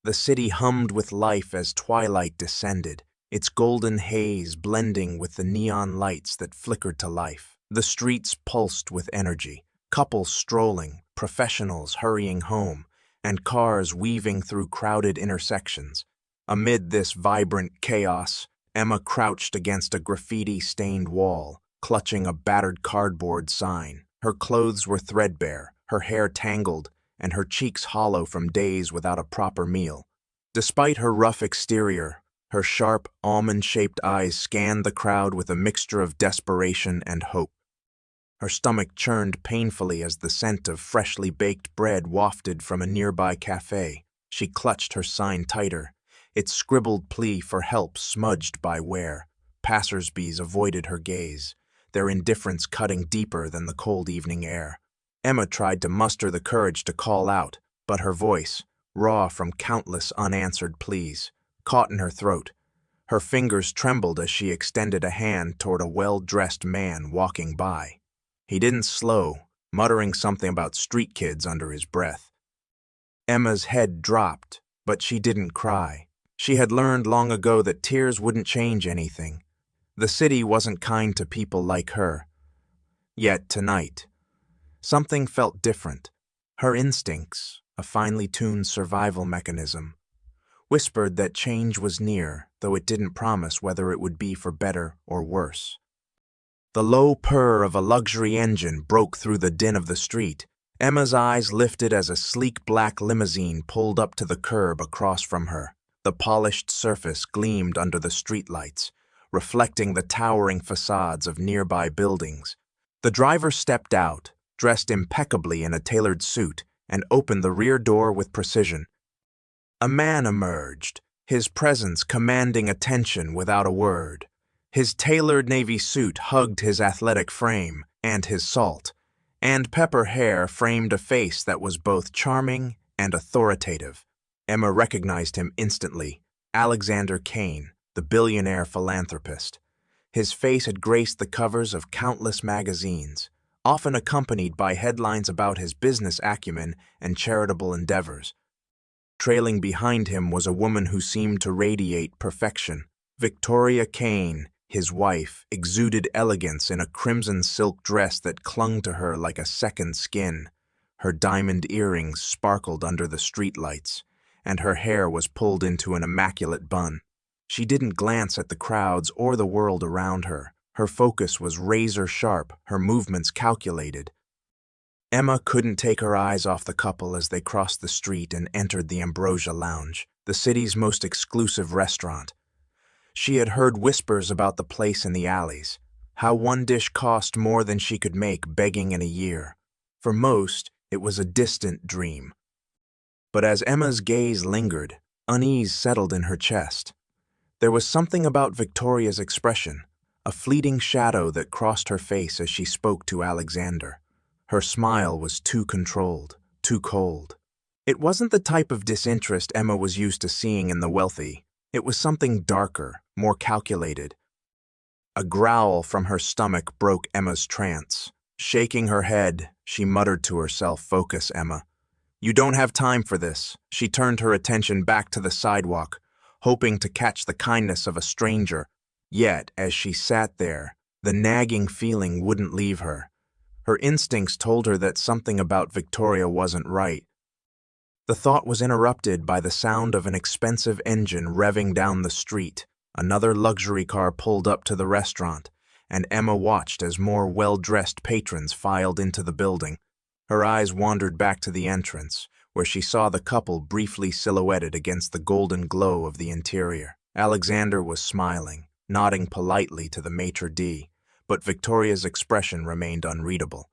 The city hummed with life as twilight descended, its golden haze blending with the neon lights that flickered to life. The streets pulsed with energy, couples strolling, professionals hurrying home, and cars weaving through crowded intersections. Amid this vibrant chaos, Emma crouched against a graffiti-stained wall, clutching a battered cardboard sign. Her clothes were threadbare, her hair tangled, and her cheeks hollow from days without a proper meal. Despite her rough exterior, her sharp, almond-shaped eyes scanned the crowd with a mixture of desperation and hope. Her stomach churned painfully as the scent of freshly baked bread wafted from a nearby cafe. She clutched her sign tighter, its scribbled plea for help smudged by wear. Passersby avoided her gaze, their indifference cutting deeper than the cold evening air. Emma tried to muster the courage to call out, but her voice, raw from countless unanswered pleas, caught in her throat. Her fingers trembled as she extended a hand toward a well-dressed man walking by. He didn't slow, muttering something about street kids under his breath. Emma's head dropped, but she didn't cry. She had learned long ago that tears wouldn't change anything. The city wasn't kind to people like her. Yet tonight, something felt different. Her instincts, a finely tuned survival mechanism, whispered that change was near, though it didn't promise whether it would be for better or worse. The low purr of a luxury engine broke through the din of the street. Emma's eyes lifted as a sleek black limousine pulled up to the curb across from her. The polished surface gleamed under the streetlights, reflecting the towering facades of nearby buildings. The driver stepped out, dressed impeccably in a tailored suit, and opened the rear door with precision. A man emerged, his presence commanding attention without a word. His tailored navy suit hugged his athletic frame and his salt, and pepper hair framed a face that was both charming and authoritative. Emma recognized him instantly, Alexander Kane, the billionaire philanthropist. His face had graced the covers of countless magazines, often accompanied by headlines about his business acumen and charitable endeavors. Trailing behind him was a woman who seemed to radiate perfection. Victoria Kane, his wife, exuded elegance in a crimson silk dress that clung to her like a second skin. Her diamond earrings sparkled under the streetlights, and her hair was pulled into an immaculate bun. She didn't glance at the crowds or the world around her. Her focus was razor-sharp, her movements calculated. Emma couldn't take her eyes off the couple as they crossed the street and entered the Ambrosia Lounge, the city's most exclusive restaurant. She had heard whispers about the place in the alleys, how one dish cost more than she could make begging in a year. For most, it was a distant dream. But as Emma's gaze lingered, unease settled in her chest. There was something about Victoria's expression, a fleeting shadow that crossed her face as she spoke to Alexander. Her smile was too controlled, too cold. It wasn't the type of disinterest Emma was used to seeing in the wealthy. It was something darker, more calculated. A growl from her stomach broke Emma's trance. Shaking her head, she muttered to herself, "Focus, Emma. You don't have time for this." She turned her attention back to the sidewalk, hoping to catch the kindness of a stranger. Yet, as she sat there, the nagging feeling wouldn't leave her. Her instincts told her that something about Victoria wasn't right. The thought was interrupted by the sound of an expensive engine revving down the street. Another luxury car pulled up to the restaurant, and Emma watched as more well-dressed patrons filed into the building. Her eyes wandered back to the entrance, where she saw the couple briefly silhouetted against the golden glow of the interior. Alexander was smiling, nodding politely to the maitre d', but Victoria's expression remained unreadable.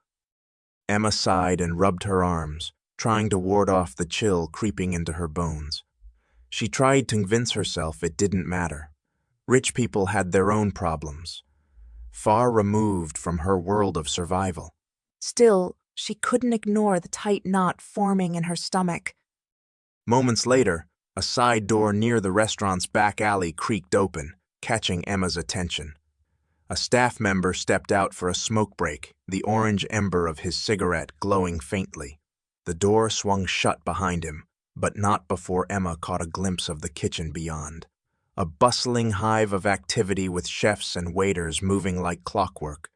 Emma sighed and rubbed her arms, trying to ward off the chill creeping into her bones. She tried to convince herself it didn't matter. Rich people had their own problems, far removed from her world of survival. Still, she couldn't ignore the tight knot forming in her stomach. Moments later, a side door near the restaurant's back alley creaked open, catching Emma's attention. A staff member stepped out for a smoke break, the orange ember of his cigarette glowing faintly. The door swung shut behind him, but not before Emma caught a glimpse of the kitchen beyond. A bustling hive of activity with chefs and waiters moving like clockwork.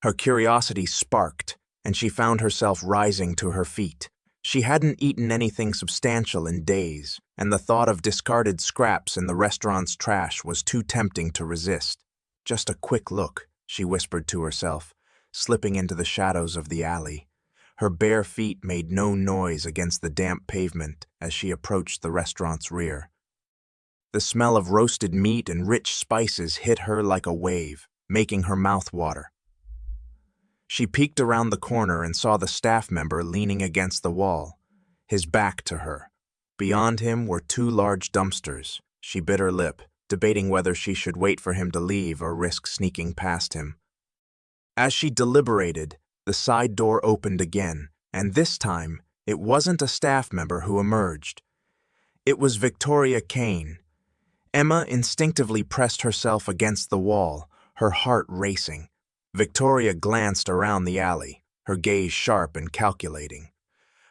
Her curiosity sparked, and she found herself rising to her feet. She hadn't eaten anything substantial in days, and the thought of discarded scraps in the restaurant's trash was too tempting to resist. Just a quick look, she whispered to herself, slipping into the shadows of the alley. Her bare feet made no noise against the damp pavement as she approached the restaurant's rear. The smell of roasted meat and rich spices hit her like a wave, making her mouth water. She peeked around the corner and saw the staff member leaning against the wall, his back to her. Beyond him were two large dumpsters. She bit her lip, debating whether she should wait for him to leave or risk sneaking past him. As she deliberated, the side door opened again, and this time it wasn't a staff member who emerged. It was Victoria Kane. Emma instinctively pressed herself against the wall, her heart racing. Victoria glanced around the alley, her gaze sharp and calculating.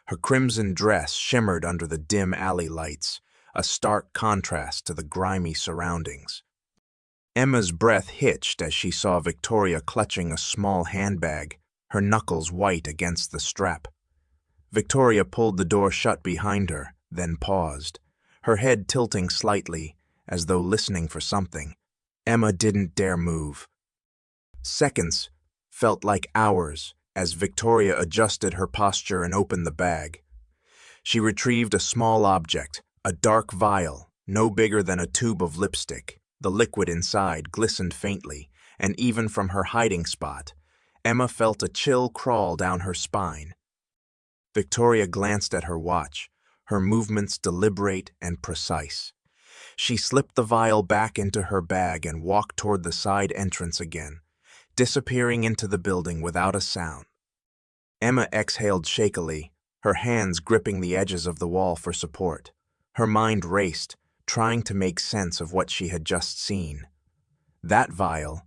Her crimson dress shimmered under the dim alley lights, a stark contrast to the grimy surroundings. Emma's breath hitched as she saw Victoria clutching a small handbag, her knuckles white against the strap. Victoria pulled the door shut behind her, then paused, her head tilting slightly, as though listening for something. Emma didn't dare move. Seconds felt like hours as Victoria adjusted her posture and opened the bag. She retrieved a small object, a dark vial, no bigger than a tube of lipstick. The liquid inside glistened faintly, and even from her hiding spot, Emma felt a chill crawl down her spine. Victoria glanced at her watch, her movements deliberate and precise. She slipped the vial back into her bag and walked toward the side entrance again, disappearing into the building without a sound. Emma exhaled shakily, her hands gripping the edges of the wall for support. Her mind raced, trying to make sense of what she had just seen. That vial,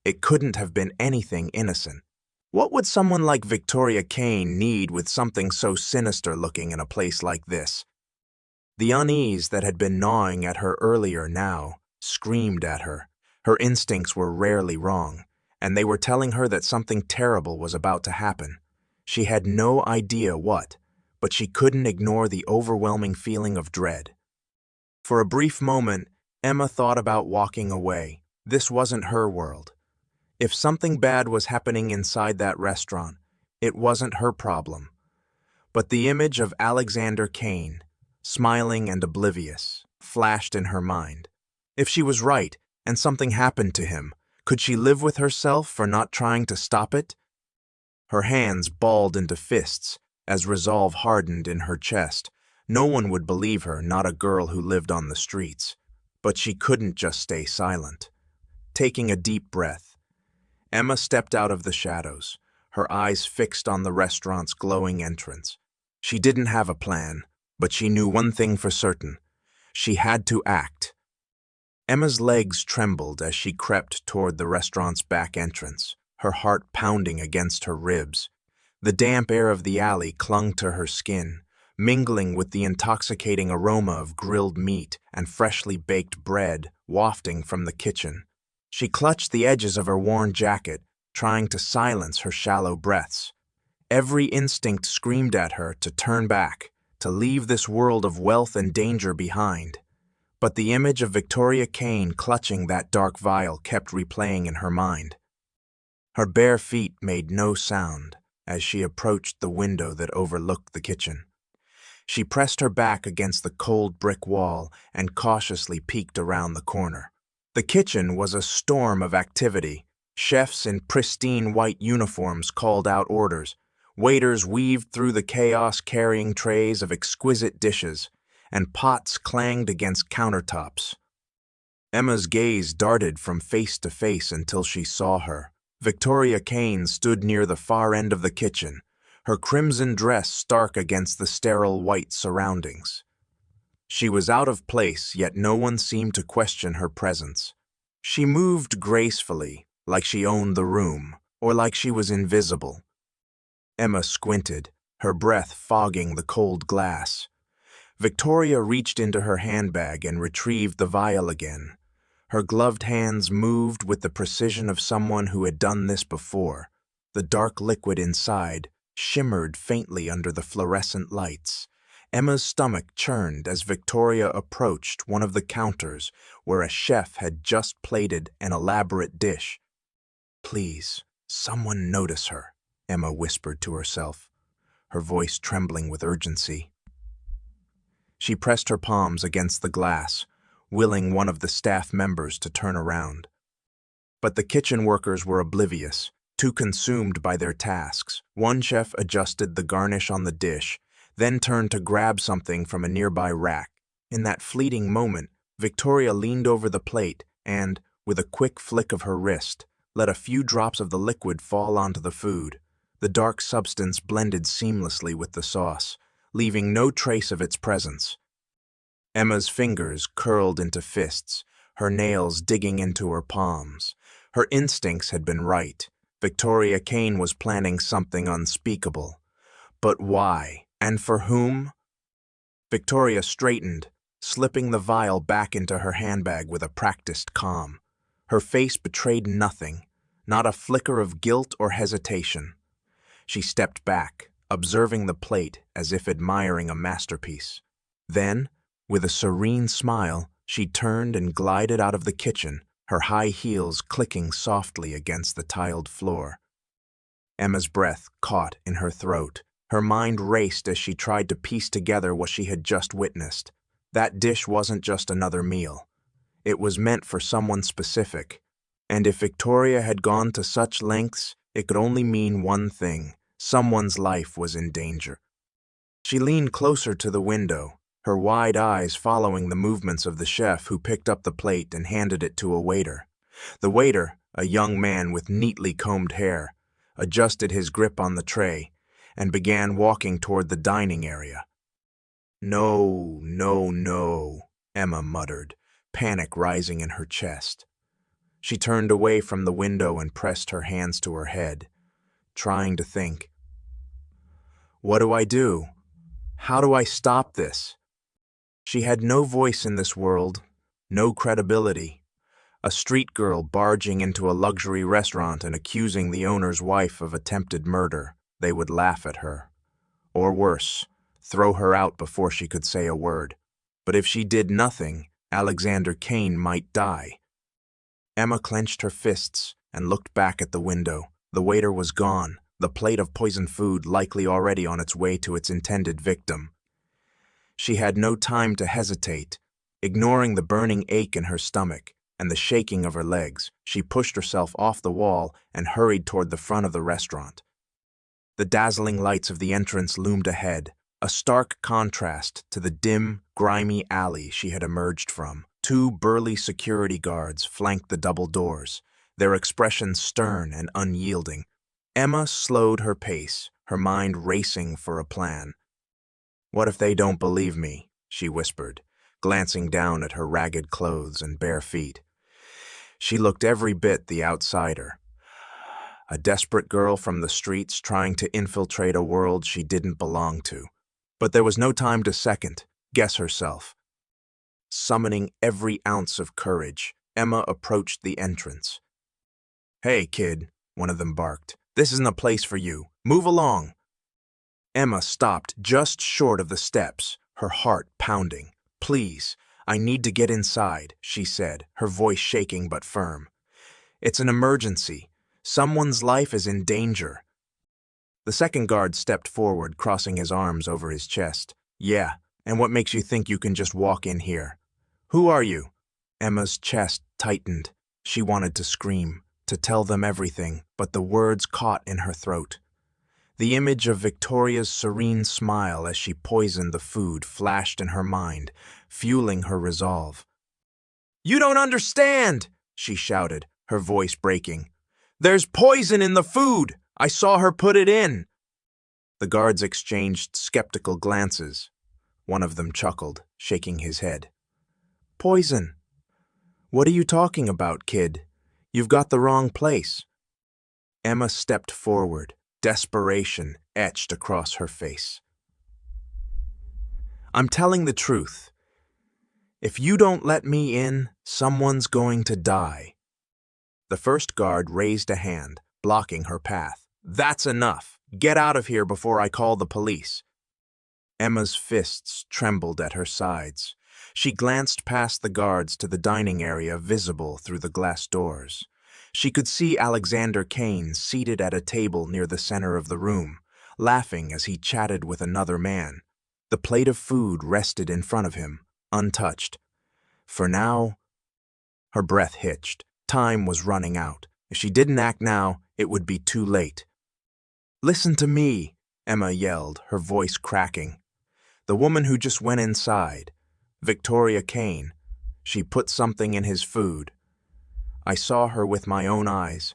it couldn't have been anything innocent. What would someone like Victoria Kane need with something so sinister looking in a place like this? The unease that had been gnawing at her earlier now screamed at her. Her instincts were rarely wrong, and they were telling her that something terrible was about to happen. She had no idea what, but she couldn't ignore the overwhelming feeling of dread. For a brief moment, Emma thought about walking away. This wasn't her world. If something bad was happening inside that restaurant, it wasn't her problem. But the image of Alexander Kane, smiling and oblivious, flashed in her mind. If she was right, and something happened to him, could she live with herself for not trying to stop it? Her hands balled into fists as resolve hardened in her chest. No one would believe her, not a girl who lived on the streets. But she couldn't just stay silent. Taking a deep breath, Emma stepped out of the shadows, her eyes fixed on the restaurant's glowing entrance. She didn't have a plan, but she knew one thing for certain. She had to act. Emma's legs trembled as she crept toward the restaurant's back entrance, her heart pounding against her ribs. The damp air of the alley clung to her skin, mingling with the intoxicating aroma of grilled meat and freshly baked bread wafting from the kitchen. She clutched the edges of her worn jacket, trying to silence her shallow breaths. Every instinct screamed at her to turn back, to leave this world of wealth and danger behind. But the image of Victoria Kane clutching that dark vial kept replaying in her mind. Her bare feet made no sound as she approached the window that overlooked the kitchen. She pressed her back against the cold brick wall and cautiously peeked around the corner. The kitchen was a storm of activity. Chefs in pristine white uniforms called out orders. Waiters weaved through the chaos carrying trays of exquisite dishes, and pots clanged against countertops. Emma's gaze darted from face to face until she saw her. Victoria Kane stood near the far end of the kitchen, her crimson dress stark against the sterile white surroundings. She was out of place, yet no one seemed to question her presence. She moved gracefully, like she owned the room, or like she was invisible. Emma squinted, her breath fogging the cold glass. Victoria reached into her handbag and retrieved the vial again. Her gloved hands moved with the precision of someone who had done this before. The dark liquid inside shimmered faintly under the fluorescent lights. Emma's stomach churned as Victoria approached one of the counters where a chef had just plated an elaborate dish. "Please, someone notice her," Emma whispered to herself, her voice trembling with urgency. She pressed her palms against the glass, willing one of the staff members to turn around. But the kitchen workers were oblivious, too consumed by their tasks. One chef adjusted the garnish on the dish, then turned to grab something from a nearby rack. In that fleeting moment, Victoria leaned over the plate and, with a quick flick of her wrist, let a few drops of the liquid fall onto the food. The dark substance blended seamlessly with the sauce, leaving no trace of its presence. Emma's fingers curled into fists, her nails digging into her palms. Her instincts had been right. Victoria Kane was planning something unspeakable. But why? And for whom? Victoria straightened, slipping the vial back into her handbag with a practiced calm. Her face betrayed nothing, not a flicker of guilt or hesitation. She stepped back, observing the plate as if admiring a masterpiece. Then, with a serene smile, she turned and glided out of the kitchen, her high heels clicking softly against the tiled floor. Emma's breath caught in her throat. Her mind raced as she tried to piece together what she had just witnessed. That dish wasn't just another meal. It was meant for someone specific. And if Victoria had gone to such lengths, it could only mean one thing: someone's life was in danger. She leaned closer to the window, her wide eyes following the movements of the chef who picked up the plate and handed it to a waiter. The waiter, a young man with neatly combed hair, adjusted his grip on the tray and began walking toward the dining area. "No, no, no," Emma muttered, panic rising in her chest. She turned away from the window and pressed her hands to her head, trying to think. What do I do? How do I stop this? She had no voice in this world, no credibility. A street girl barging into a luxury restaurant and accusing the owner's wife of attempted murder. They would laugh at her. Or worse, throw her out before she could say a word. But if she did nothing, Alexander Kane might die. Emma clenched her fists and looked back at the window. The waiter was gone, the plate of poisoned food likely already on its way to its intended victim. She had no time to hesitate. Ignoring the burning ache in her stomach and the shaking of her legs, she pushed herself off the wall and hurried toward the front of the restaurant. The dazzling lights of the entrance loomed ahead, a stark contrast to the dim, grimy alley she had emerged from. Two burly security guards flanked the double doors, their expressions stern and unyielding. Emma slowed her pace, her mind racing for a plan. "What if they don't believe me?" she whispered, glancing down at her ragged clothes and bare feet. She looked every bit the outsider. A desperate girl from the streets trying to infiltrate a world she didn't belong to. But there was no time to second-guess herself. Summoning every ounce of courage, Emma approached the entrance. "Hey, kid," one of them barked. "This isn't a place for you. Move along." Emma stopped just short of the steps, her heart pounding. "Please, I need to get inside," she said, her voice shaking but firm. "It's an emergency. Someone's life is in danger." The second guard stepped forward, crossing his arms over his chest. "Yeah, and what makes you think you can just walk in here? Who are you?" Emma's chest tightened. She wanted to scream, to tell them everything, but the words caught in her throat. The image of Victoria's serene smile as she poisoned the food flashed in her mind, fueling her resolve. "You don't understand!" she shouted, her voice breaking. "There's poison in the food! I saw her put it in!" The guards exchanged skeptical glances. One of them chuckled, shaking his head. "Poison? What are you talking about, kid? You've got the wrong place." Emma stepped forward, desperation etched across her face. I'm telling the truth. If you don't let me in, someone's going to die. The first guard raised a hand, blocking her path. That's enough. Get out of here before I call the police. Emma's fists trembled at her sides. She glanced past the guards to the dining area visible through the glass doors. She could see Alexander Kane seated at a table near the center of the room, laughing as he chatted with another man. The plate of food rested in front of him, untouched. For now, her breath hitched. Time was running out. If she didn't act now, it would be too late. "Listen to me," Emma yelled, her voice cracking. "The woman who just went inside, Victoria Kane, she put something in his food. I saw her with my own eyes."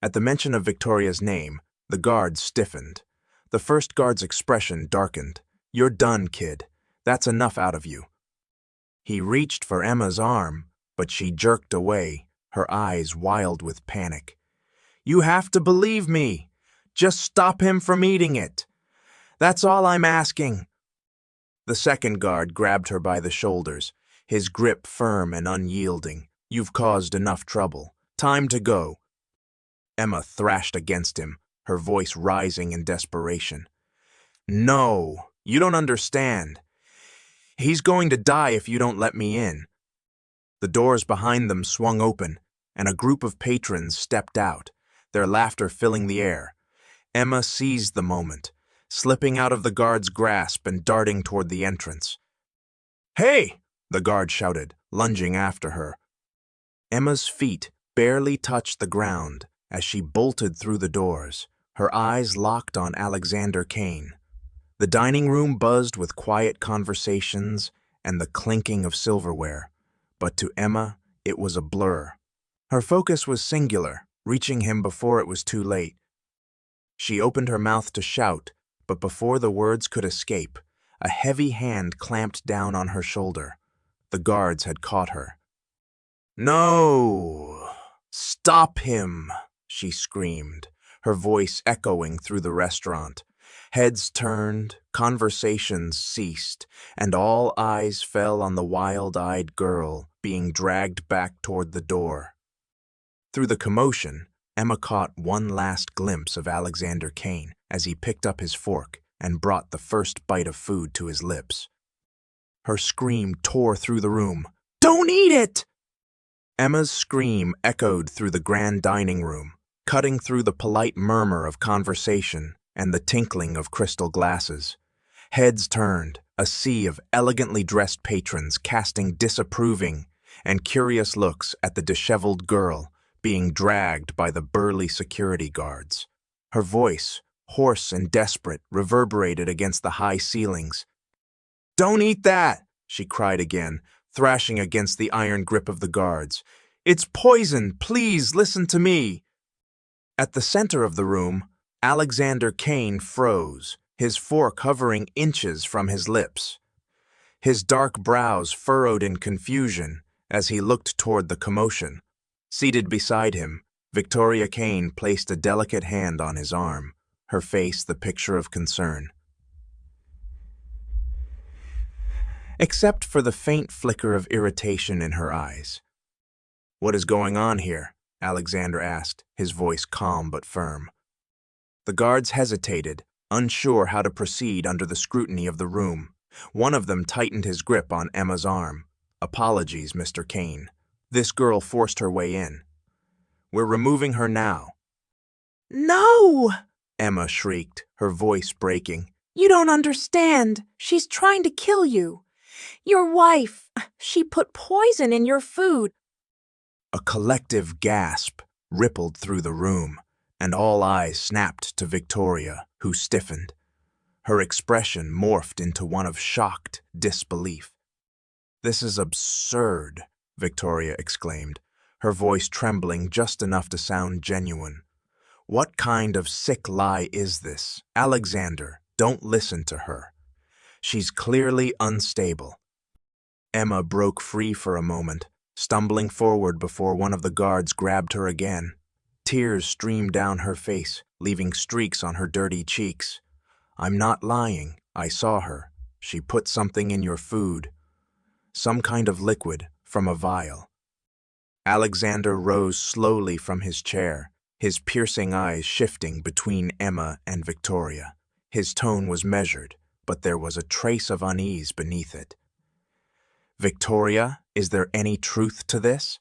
At the mention of Victoria's name, the guard stiffened. The first guard's expression darkened. "You're done, kid. That's enough out of you." He reached for Emma's arm, but she jerked away, her eyes wild with panic. "You have to believe me. Just stop him from eating it. That's all I'm asking." The second guard grabbed her by the shoulders, his grip firm and unyielding. "You've caused enough trouble. Time to go." Emma thrashed against him, her voice rising in desperation. "No, you don't understand. He's going to die if you don't let me in." The doors behind them swung open, and a group of patrons stepped out, their laughter filling the air. Emma seized the moment, slipping out of the guard's grasp and darting toward the entrance. "Hey!" the guard shouted, lunging after her. Emma's feet barely touched the ground as she bolted through the doors, her eyes locked on Alexander Kane. The dining room buzzed with quiet conversations and the clinking of silverware, but to Emma it was a blur. Her focus was singular, reaching him before it was too late. She opened her mouth to shout, but before the words could escape, a heavy hand clamped down on her shoulder. The guards had caught her. "No! Stop him!" she screamed, her voice echoing through the restaurant. Heads turned, conversations ceased, and all eyes fell on the wild-eyed girl being dragged back toward the door. Through the commotion, Emma caught one last glimpse of Alexander Kane as he picked up his fork and brought the first bite of food to his lips. Her scream tore through the room. "Don't eat it!" Emma's scream echoed through the grand dining room, cutting through the polite murmur of conversation and the tinkling of crystal glasses. Heads turned, a sea of elegantly dressed patrons casting disapproving and curious looks at the disheveled girl being dragged by the burly security guards. Her voice, hoarse and desperate, reverberated against the high ceilings. "Don't eat that!" she cried again, thrashing against the iron grip of the guards. "It's poison! Please listen to me!" At the center of the room, Alexander Kane froze, his fork hovering inches from his lips. His dark brows furrowed in confusion as he looked toward the commotion. Seated beside him, Victoria Kane placed a delicate hand on his arm, her face the picture of concern. Except for the faint flicker of irritation in her eyes. "What is going on here?" Alexander asked, his voice calm but firm. The guards hesitated, unsure how to proceed under the scrutiny of the room. One of them tightened his grip on Emma's arm. "Apologies, Mr. Kane. This girl forced her way in. We're removing her now." "No!" Emma shrieked, her voice breaking. "You don't understand. She's trying to kill you. Your wife, she put poison in your food." A collective gasp rippled through the room, and all eyes snapped to Victoria, who stiffened. Her expression morphed into one of shocked disbelief. "This is absurd," Victoria exclaimed, her voice trembling just enough to sound genuine. "What kind of sick lie is this? Alexander, don't listen to her. She's clearly unstable." Emma broke free for a moment, stumbling forward before one of the guards grabbed her again. Tears streamed down her face, leaving streaks on her dirty cheeks. "I'm not lying. I saw her. She put something in your food, some kind of liquid from a vial. Alexander rose slowly from his chair, his piercing eyes shifting between Emma and Victoria. His tone was measured, but there was a trace of unease beneath it. Victoria, is there any truth to this?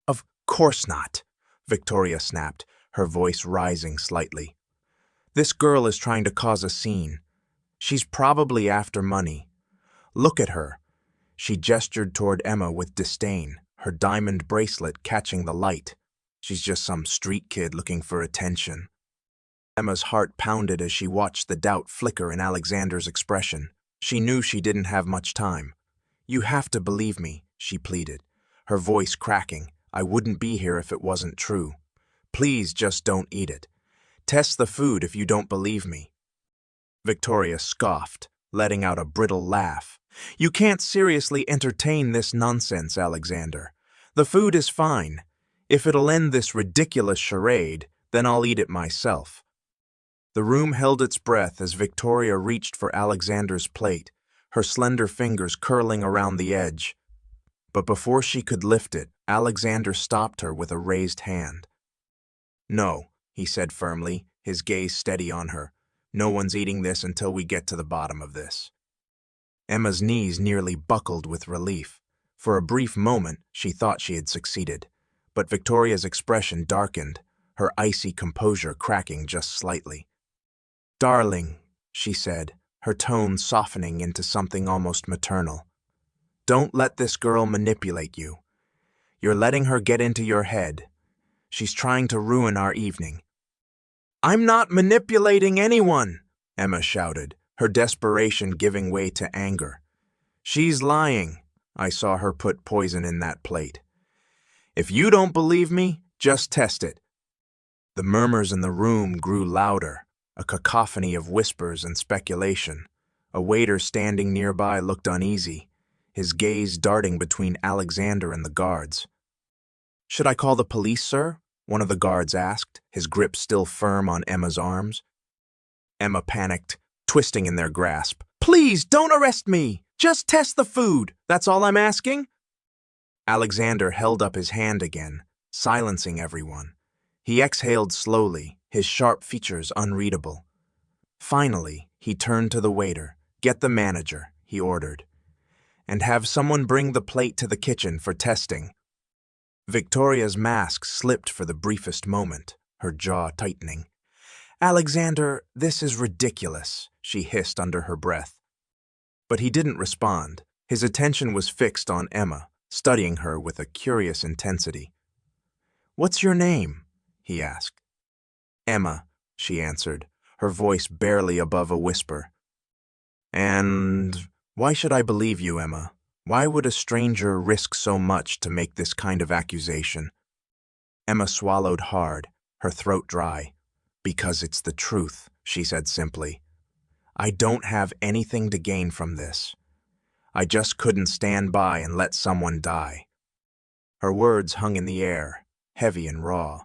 Of course not, Victoria snapped, her voice rising slightly. This girl is trying to cause a scene. She's probably after money. Look at her. She gestured toward Emma with disdain, her diamond bracelet catching the light. She's just some street kid looking for attention. Emma's heart pounded as she watched the doubt flicker in Alexander's expression. She knew she didn't have much time. You have to believe me, she pleaded, her voice cracking. I wouldn't be here if it wasn't true. Please just don't eat it. Test the food if you don't believe me. Victoria scoffed, letting out a brittle laugh. You can't seriously entertain this nonsense, Alexander. The food is fine. If it'll end this ridiculous charade, then I'll eat it myself. The room held its breath as Victoria reached for Alexander's plate, her slender fingers curling around the edge. But before she could lift it, Alexander stopped her with a raised hand. No, he said firmly, his gaze steady on her. No one's eating this until we get to the bottom of this. Emma's knees nearly buckled with relief. For a brief moment, she thought she had succeeded. But Victoria's expression darkened, her icy composure cracking just slightly. Darling, she said, her tone softening into something almost maternal. Don't let this girl manipulate you. You're letting her get into your head. She's trying to ruin our evening. I'm not manipulating anyone, Emma shouted, her desperation giving way to anger. She's lying. I saw her put poison in that plate. If you don't believe me, just test it. The murmurs in the room grew louder, a cacophony of whispers and speculation. A waiter standing nearby looked uneasy, his gaze darting between Alexander and the guards. Should I call the police, sir? One of the guards asked, his grip still firm on Emma's arms. Emma panicked, twisting in their grasp. Please, don't arrest me! Just test the food, that's all I'm asking. Alexander held up his hand again, silencing everyone. He exhaled slowly, his sharp features unreadable. Finally, he turned to the waiter. Get the manager, he ordered, and have someone bring the plate to the kitchen for testing. Victoria's mask slipped for the briefest moment, her jaw tightening. Alexander, this is ridiculous, she hissed under her breath. But he didn't respond. His attention was fixed on Emma, studying her with a curious intensity. What's your name? He asked. Emma, she answered, her voice barely above a whisper. And why should I believe you, Emma? Why would a stranger risk so much to make this kind of accusation? Emma swallowed hard, her throat dry. Because it's the truth, she said simply. I don't have anything to gain from this. I just couldn't stand by and let someone die. Her words hung in the air, heavy and raw.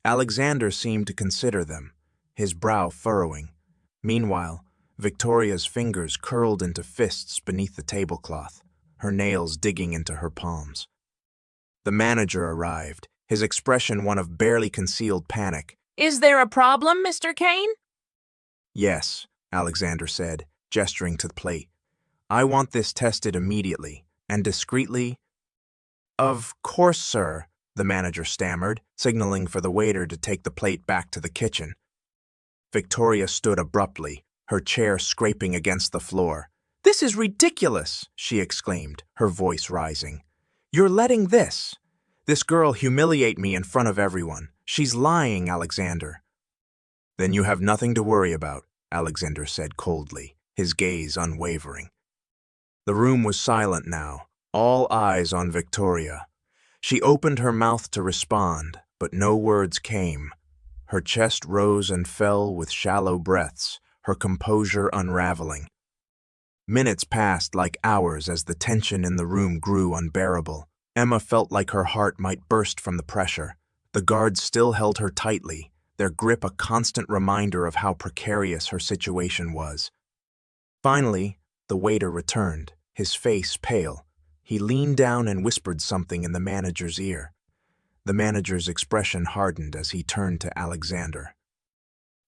Alexander seemed to consider them, his brow furrowing. Meanwhile, Victoria's fingers curled into fists beneath the tablecloth, her nails digging into her palms. The manager arrived, his expression one of barely concealed panic. Is there a problem, Mr. Kane? Yes, Alexander said, gesturing to the plate. I want this tested immediately, and discreetly. Of course, sir, the manager stammered, signaling for the waiter to take the plate back to the kitchen. Victoria stood abruptly, her chair scraping against the floor. This is ridiculous, she exclaimed, her voice rising. You're letting this girl humiliate me in front of everyone. She's lying, Alexander. Then you have nothing to worry about, Alexander said coldly, his gaze unwavering. The room was silent now, all eyes on Victoria. She opened her mouth to respond, but no words came. Her chest rose and fell with shallow breaths, her composure unraveling. Minutes passed like hours as the tension in the room grew unbearable. Emma felt like her heart might burst from the pressure. The guards still held her tightly, their grip a constant reminder of how precarious her situation was. Finally, The waiter returned, his face pale. He leaned down and whispered something in the manager's ear. The manager's expression hardened as he turned to Alexander.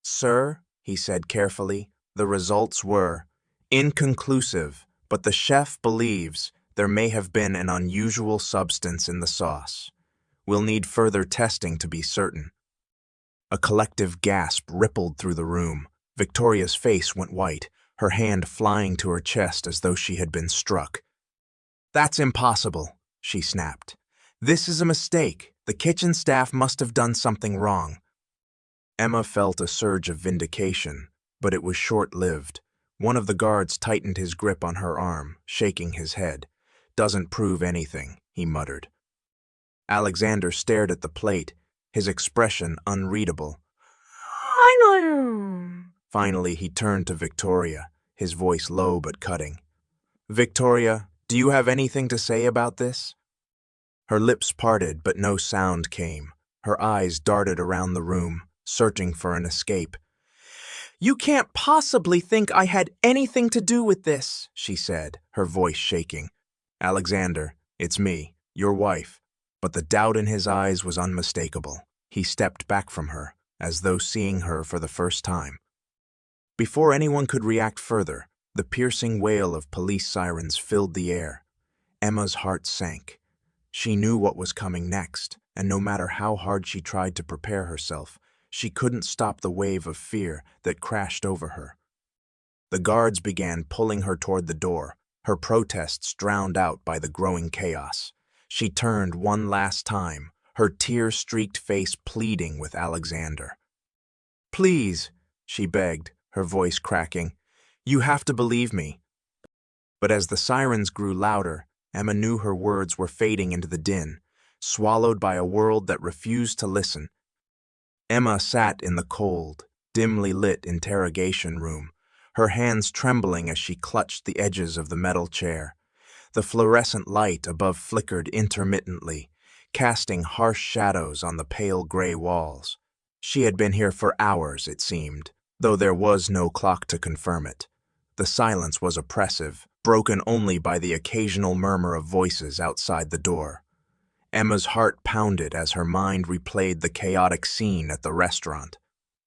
"Sir," he said carefully, "the results were inconclusive, but the chef believes there may have been an unusual substance in the sauce. We'll need further testing to be certain." A collective gasp rippled through the room. Victoria's face went white, her hand flying to her chest as though she had been struck. "That's impossible," she snapped. "This is a mistake. The kitchen staff must have done something wrong." Emma felt a surge of vindication, but it was short-lived. One of the guards tightened his grip on her arm, shaking his head. "Doesn't prove anything," he muttered. Alexander stared at the plate, his expression unreadable. Finally, he turned to Victoria, his voice low but cutting. "Victoria, do you have anything to say about this?" Her lips parted, but no sound came. Her eyes darted around the room, searching for an escape. "You can't possibly think I had anything to do with this," she said, her voice shaking. "Alexander, it's me, your wife." But the doubt in his eyes was unmistakable. He stepped back from her, as though seeing her for the first time. Before anyone could react further, the piercing wail of police sirens filled the air. Emma's heart sank. She knew what was coming next, and no matter how hard she tried to prepare herself, she couldn't stop the wave of fear that crashed over her. The guards began pulling her toward the door, her protests drowned out by the growing chaos. She turned one last time, her tear-streaked face pleading with Alexander. "Please," she begged, her voice cracking, "you have to believe me." But as the sirens grew louder, Emma knew her words were fading into the din, swallowed by a world that refused to listen. Emma sat in the cold, dimly lit interrogation room, her hands trembling as she clutched the edges of the metal chair. The fluorescent light above flickered intermittently, casting harsh shadows on the pale gray walls. She had been here for hours, it seemed, though there was no clock to confirm it. The silence was oppressive, broken only by the occasional murmur of voices outside the door. Emma's heart pounded as her mind replayed the chaotic scene at the restaurant.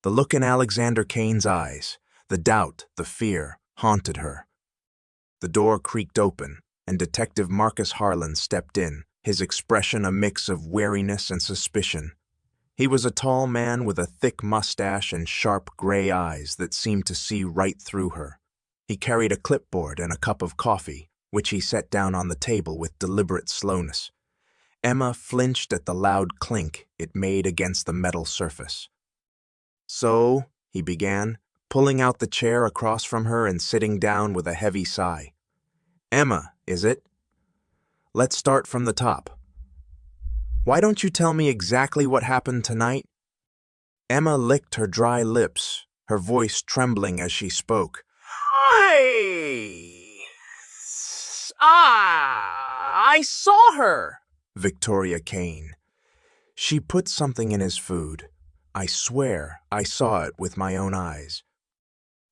The look in Alexander Kane's eyes, the doubt, the fear, haunted her. The door creaked open, and Detective Marcus Harlan stepped in, his expression a mix of wariness and suspicion. He was a tall man with a thick mustache and sharp gray eyes that seemed to see right through her. He carried a clipboard and a cup of coffee, which he set down on the table with deliberate slowness. Emma flinched at the loud clink it made against the metal surface. "So," he began, pulling out the chair across from her and sitting down with a heavy sigh. "Emma, is it? Let's start from the top. Why don't you tell me exactly what happened tonight?" Emma licked her dry lips, her voice trembling as she spoke. I saw her, Victoria Kane. She put something in his food. I swear I saw it with my own eyes.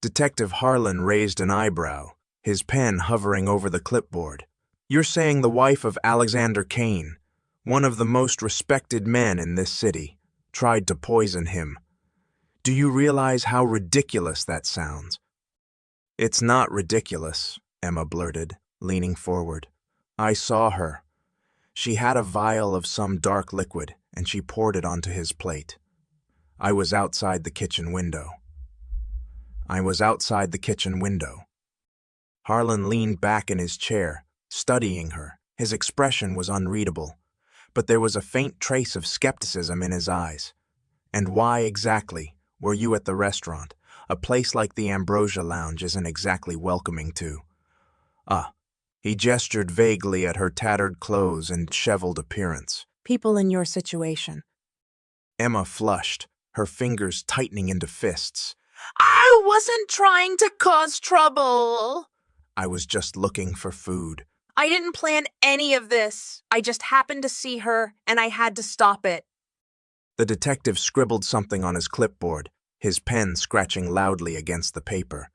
Detective Harlan raised an eyebrow, his pen hovering over the clipboard. "You're saying the wife of Alexander Kane, one of the most respected men in this city, tried to poison him. Do you realize how ridiculous that sounds?" "It's not ridiculous," Emma blurted, leaning forward. "I saw her. She had a vial of some dark liquid, and she poured it onto his plate. I was outside the kitchen window." Harlan leaned back in his chair, studying her. His expression was unreadable, but there was a faint trace of skepticism in his eyes. "And why exactly were you at the restaurant? A place like the Ambrosia Lounge isn't exactly welcoming to." He gestured vaguely at her tattered clothes and disheveled appearance. "People in your situation." Emma flushed, her fingers tightening into fists. "I wasn't trying to cause trouble." "I was just looking for food." "I didn't plan any of this. I just happened to see her, and I had to stop it." The detective scribbled something on his clipboard, his pen scratching loudly against the paper.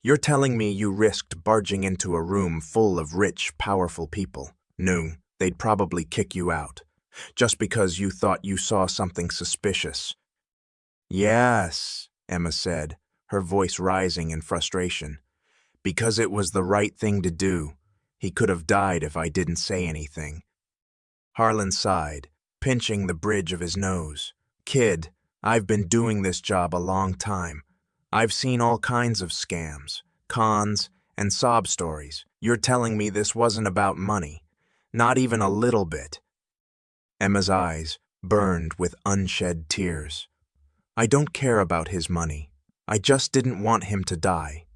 You're telling me you risked barging into a room full of rich, powerful people. No, they'd probably kick you out, just because you thought you saw something suspicious. Yes, Emma said, her voice rising in frustration. Because it was the right thing to do. He could have died if I didn't say anything. Harlan sighed, pinching the bridge of his nose. Kid, I've been doing this job a long time. I've seen all kinds of scams, cons, and sob stories. You're telling me this wasn't about money? Not even a little bit. Emma's eyes burned with unshed tears. I don't care about his money. I just didn't want him to die.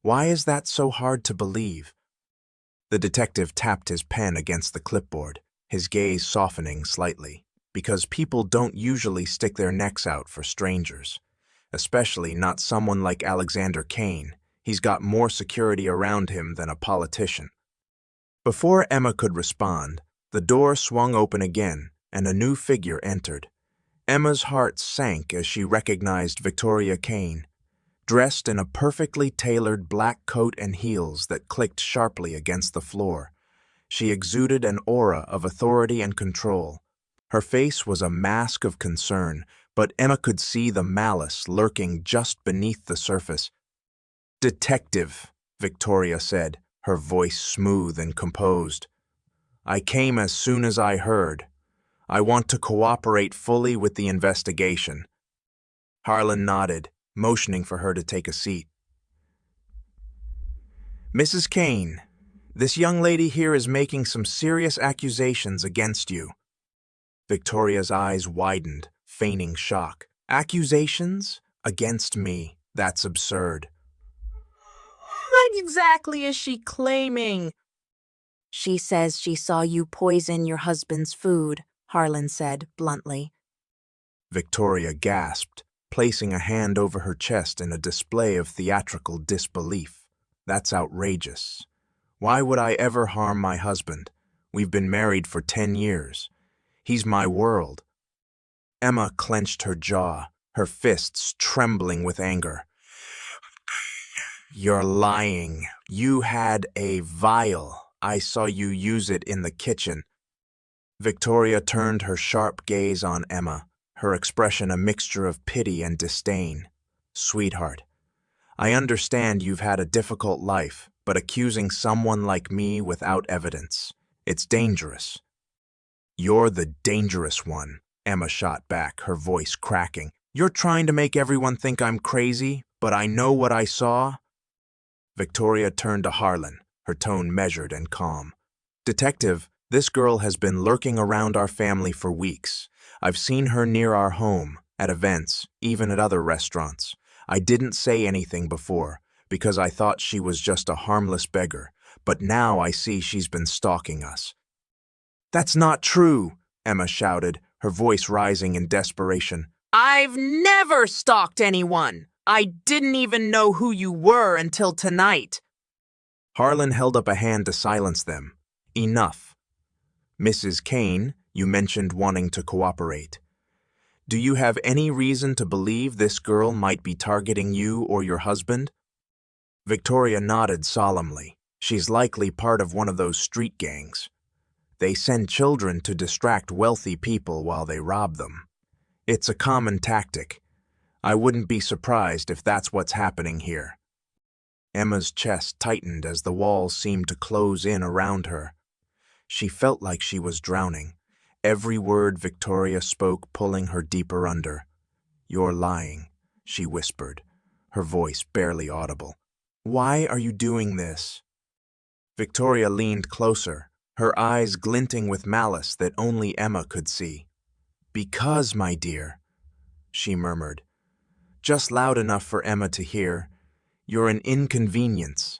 Why is that so hard to believe? The detective tapped his pen against the clipboard, his gaze softening slightly, because people don't usually stick their necks out for strangers, especially not someone like Alexander Kane. He's got more security around him than a politician. Before Emma could respond, the door swung open again, and a new figure entered. Emma's heart sank as she recognized Victoria Kane, dressed in a perfectly tailored black coat and heels that clicked sharply against the floor. She exuded an aura of authority and control. Her face was a mask of concern, but Emma could see the malice lurking just beneath the surface. "Detective," Victoria said, her voice smooth and composed. "I came as soon as I heard. I want to cooperate fully with the investigation." Harlan nodded, motioning for her to take a seat. "Mrs. Kane, this young lady here is making some serious accusations against you." Victoria's eyes widened, feigning shock. "Accusations? Against me? That's absurd." What exactly is she claiming? She says she saw you poison your husband's food, Harlan said bluntly. Victoria gasped, placing a hand over her chest in a display of theatrical disbelief. "That's outrageous. Why would I ever harm my husband? We've been married for 10 years. He's my world." Emma clenched her jaw, her fists trembling with anger. "You're lying. You had a vial. I saw you use it in the kitchen." Victoria turned her sharp gaze on Emma, her expression a mixture of pity and disdain. "Sweetheart, I understand you've had a difficult life, but accusing someone like me without evidence, it's dangerous." "You're the dangerous one," Emma shot back, her voice cracking. "You're trying to make everyone think I'm crazy, but I know what I saw." Victoria turned to Harlan, her tone measured and calm. "Detective, this girl has been lurking around our family for weeks. I've seen her near our home, at events, even at other restaurants. I didn't say anything before, because I thought she was just a harmless beggar, but now I see she's been stalking us." "That's not true," Emma shouted, her voice rising in desperation. "I've never stalked anyone. I didn't even know who you were until tonight." Harlan held up a hand to silence them. "Enough. Mrs. Kane, you mentioned wanting to cooperate. Do you have any reason to believe this girl might be targeting you or your husband?" Victoria nodded solemnly. "She's likely part of one of those street gangs. They send children to distract wealthy people while they rob them. It's a common tactic. I wouldn't be surprised if that's what's happening here." Emma's chest tightened as the walls seemed to close in around her. She felt like she was drowning, every word Victoria spoke pulling her deeper under. "You're lying," she whispered, her voice barely audible. "Why are you doing this?" Victoria leaned closer, her eyes glinting with malice that only Emma could see. "Because, my dear," she murmured, just loud enough for Emma to hear, "you're an inconvenience."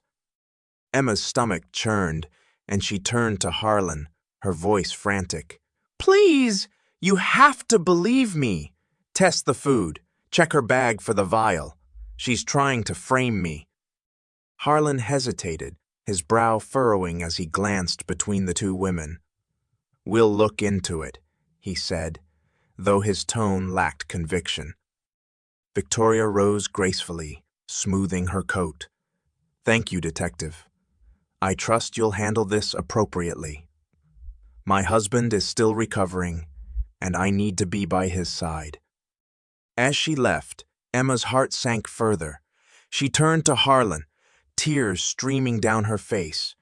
Emma's stomach churned, and she turned to Harlan, her voice frantic. "Please, you have to believe me. Test the food. Check her bag for the vial. She's trying to frame me." Harlan hesitated, his brow furrowing as he glanced between the two women. "We'll look into it," he said, though his tone lacked conviction. Victoria rose gracefully, smoothing her coat. "Thank you, Detective. I trust you'll handle this appropriately. My husband is still recovering, and I need to be by his side." As she left, Emma's heart sank further. She turned to Harlan, tears streaming down her face.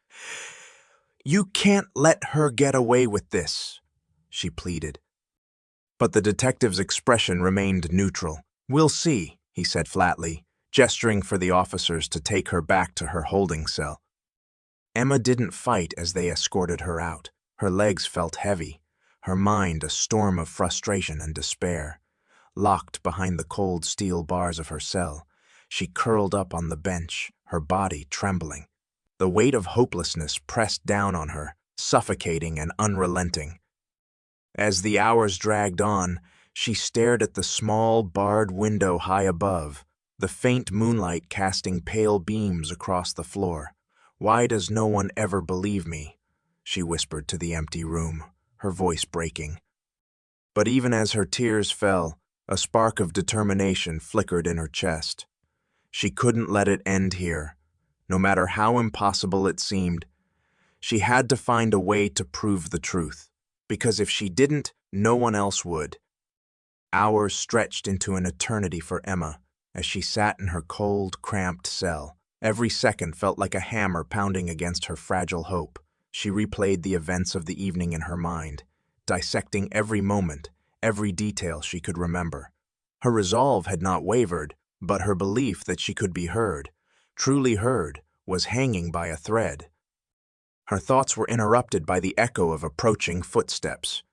"You can't let her get away with this," she pleaded. But the detective's expression remained neutral. "We'll see," he said flatly, gesturing for the officers to take her back to her holding cell. Emma didn't fight as they escorted her out. Her legs felt heavy, her mind a storm of frustration and despair. Locked behind the cold steel bars of her cell, she curled up on the bench, her body trembling. The weight of hopelessness pressed down on her, suffocating and unrelenting. As the hours dragged on, she stared at the small, barred window high above, the faint moonlight casting pale beams across the floor. "Why does no one ever believe me?" she whispered to the empty room, her voice breaking. But even as her tears fell, a spark of determination flickered in her chest. She couldn't let it end here, no matter how impossible it seemed. She had to find a way to prove the truth, because if she didn't, no one else would. Hours stretched into an eternity for Emma as she sat in her cold, cramped cell. Every second felt like a hammer pounding against her fragile hope. She replayed the events of the evening in her mind, dissecting every moment, every detail she could remember. Her resolve had not wavered, but her belief that she could be heard, truly heard, was hanging by a thread. Her thoughts were interrupted by the echo of approaching footsteps.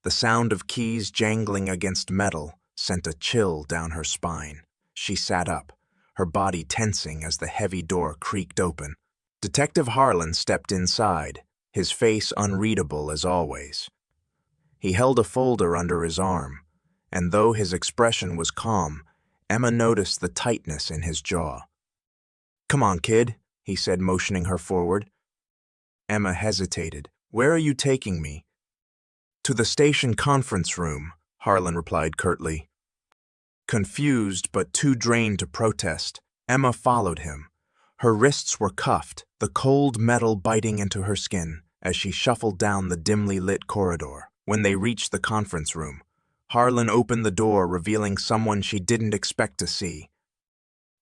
The sound of keys jangling against metal sent a chill down her spine. She sat up, her body tensing as the heavy door creaked open. Detective Harlan stepped inside, his face unreadable as always. He held a folder under his arm, and though his expression was calm, Emma noticed the tightness in his jaw. "Come on, kid," he said, motioning her forward. Emma hesitated. "Where are you taking me?" "To the station conference room," Harlan replied curtly. Confused but too drained to protest, Emma followed him. Her wrists were cuffed, the cold metal biting into her skin as she shuffled down the dimly lit corridor. When they reached the conference room, Harlan opened the door, revealing someone she didn't expect to see.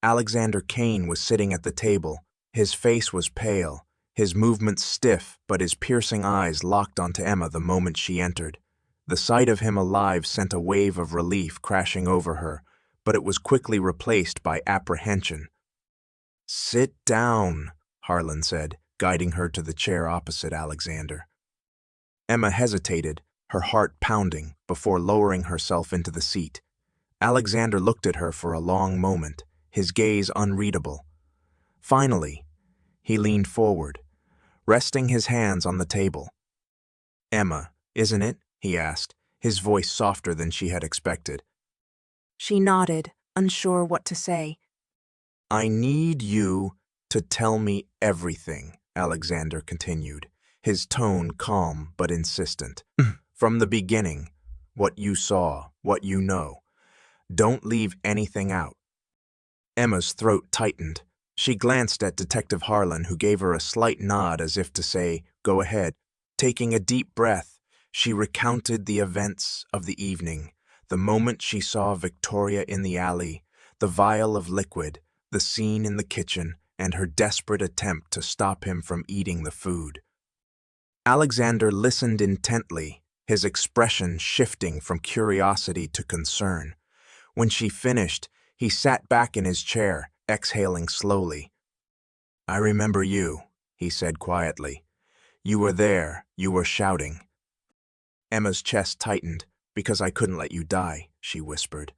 Alexander Kane was sitting at the table. His face was pale, his movements stiff, but his piercing eyes locked onto Emma the moment she entered. The sight of him alive sent a wave of relief crashing over her, but it was quickly replaced by apprehension. "Sit down," Harlan said, guiding her to the chair opposite Alexander. Emma hesitated, her heart pounding, before lowering herself into the seat. Alexander looked at her for a long moment, his gaze unreadable. Finally, he leaned forward, resting his hands on the table. "Emma, isn't it?" he asked, his voice softer than she had expected. She nodded, unsure what to say. "I need you to tell me everything," Alexander continued, his tone calm but insistent. "From the beginning, what you saw, what you know. Don't leave anything out." Emma's throat tightened. She glanced at Detective Harlan, who gave her a slight nod as if to say, "Go ahead." Taking a deep breath, she recounted the events of the evening, the moment she saw Victoria in the alley, the vial of liquid, the scene in the kitchen, and her desperate attempt to stop him from eating the food. Alexander listened intently, his expression shifting from curiosity to concern. When she finished, he sat back in his chair, exhaling slowly. "I remember you," he said quietly. "You were there, you were shouting." Emma's chest tightened. "Because I couldn't let you die," she whispered.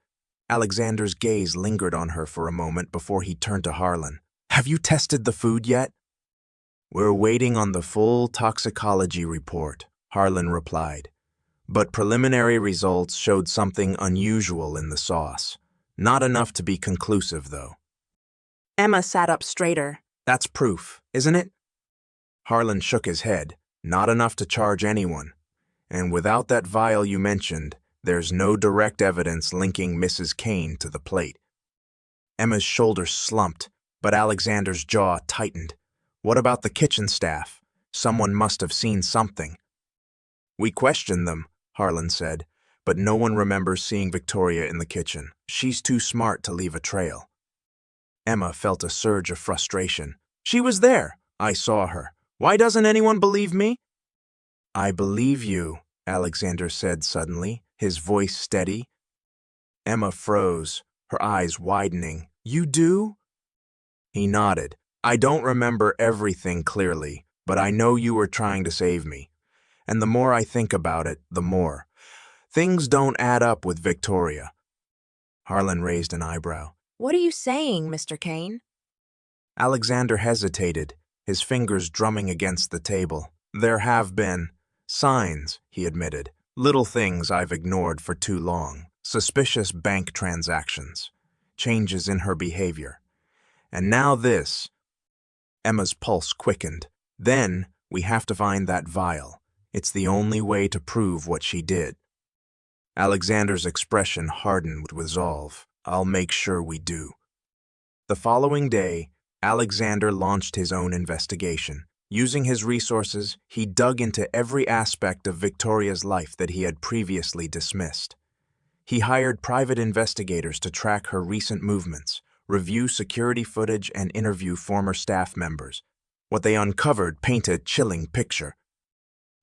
Alexander's gaze lingered on her for a moment before he turned to Harlan. "Have you tested the food yet?" "We're waiting on the full toxicology report," Harlan replied. "But preliminary results showed something unusual in the sauce. Not enough to be conclusive, though." Emma sat up straighter. "That's proof, isn't it?" Harlan shook his head. "Not enough to charge anyone. And without that vial you mentioned, there's no direct evidence linking Mrs. Kane to the plate." Emma's shoulders slumped, but Alexander's jaw tightened. What about the kitchen staff? Someone must have seen something. We questioned them, Harlan said, but no one remembers seeing Victoria in the kitchen. She's too smart to leave a trail. Emma felt a surge of frustration. She was there. I saw her. Why doesn't anyone believe me? I believe you, Alexander said suddenly, his voice steady. Emma froze, her eyes widening. You do? He nodded. I don't remember everything clearly, but I know you were trying to save me. And the more I think about it, the more. Things don't add up with Victoria. Harlan raised an eyebrow. What are you saying, Mr. Kane? Alexander hesitated, his fingers drumming against the table. There have been signs, he admitted. Little things I've ignored for too long. Suspicious bank transactions. Changes in her behavior. And now this. Emma's pulse quickened. Then we have to find that vial. It's the only way to prove what she did. Alexander's expression hardened with resolve. I'll make sure we do. The following day, Alexander launched his own investigation. Using his resources, he dug into every aspect of Victoria's life that he had previously dismissed. He hired private investigators to track her recent movements, review security footage, and interview former staff members. What they uncovered painted a chilling picture.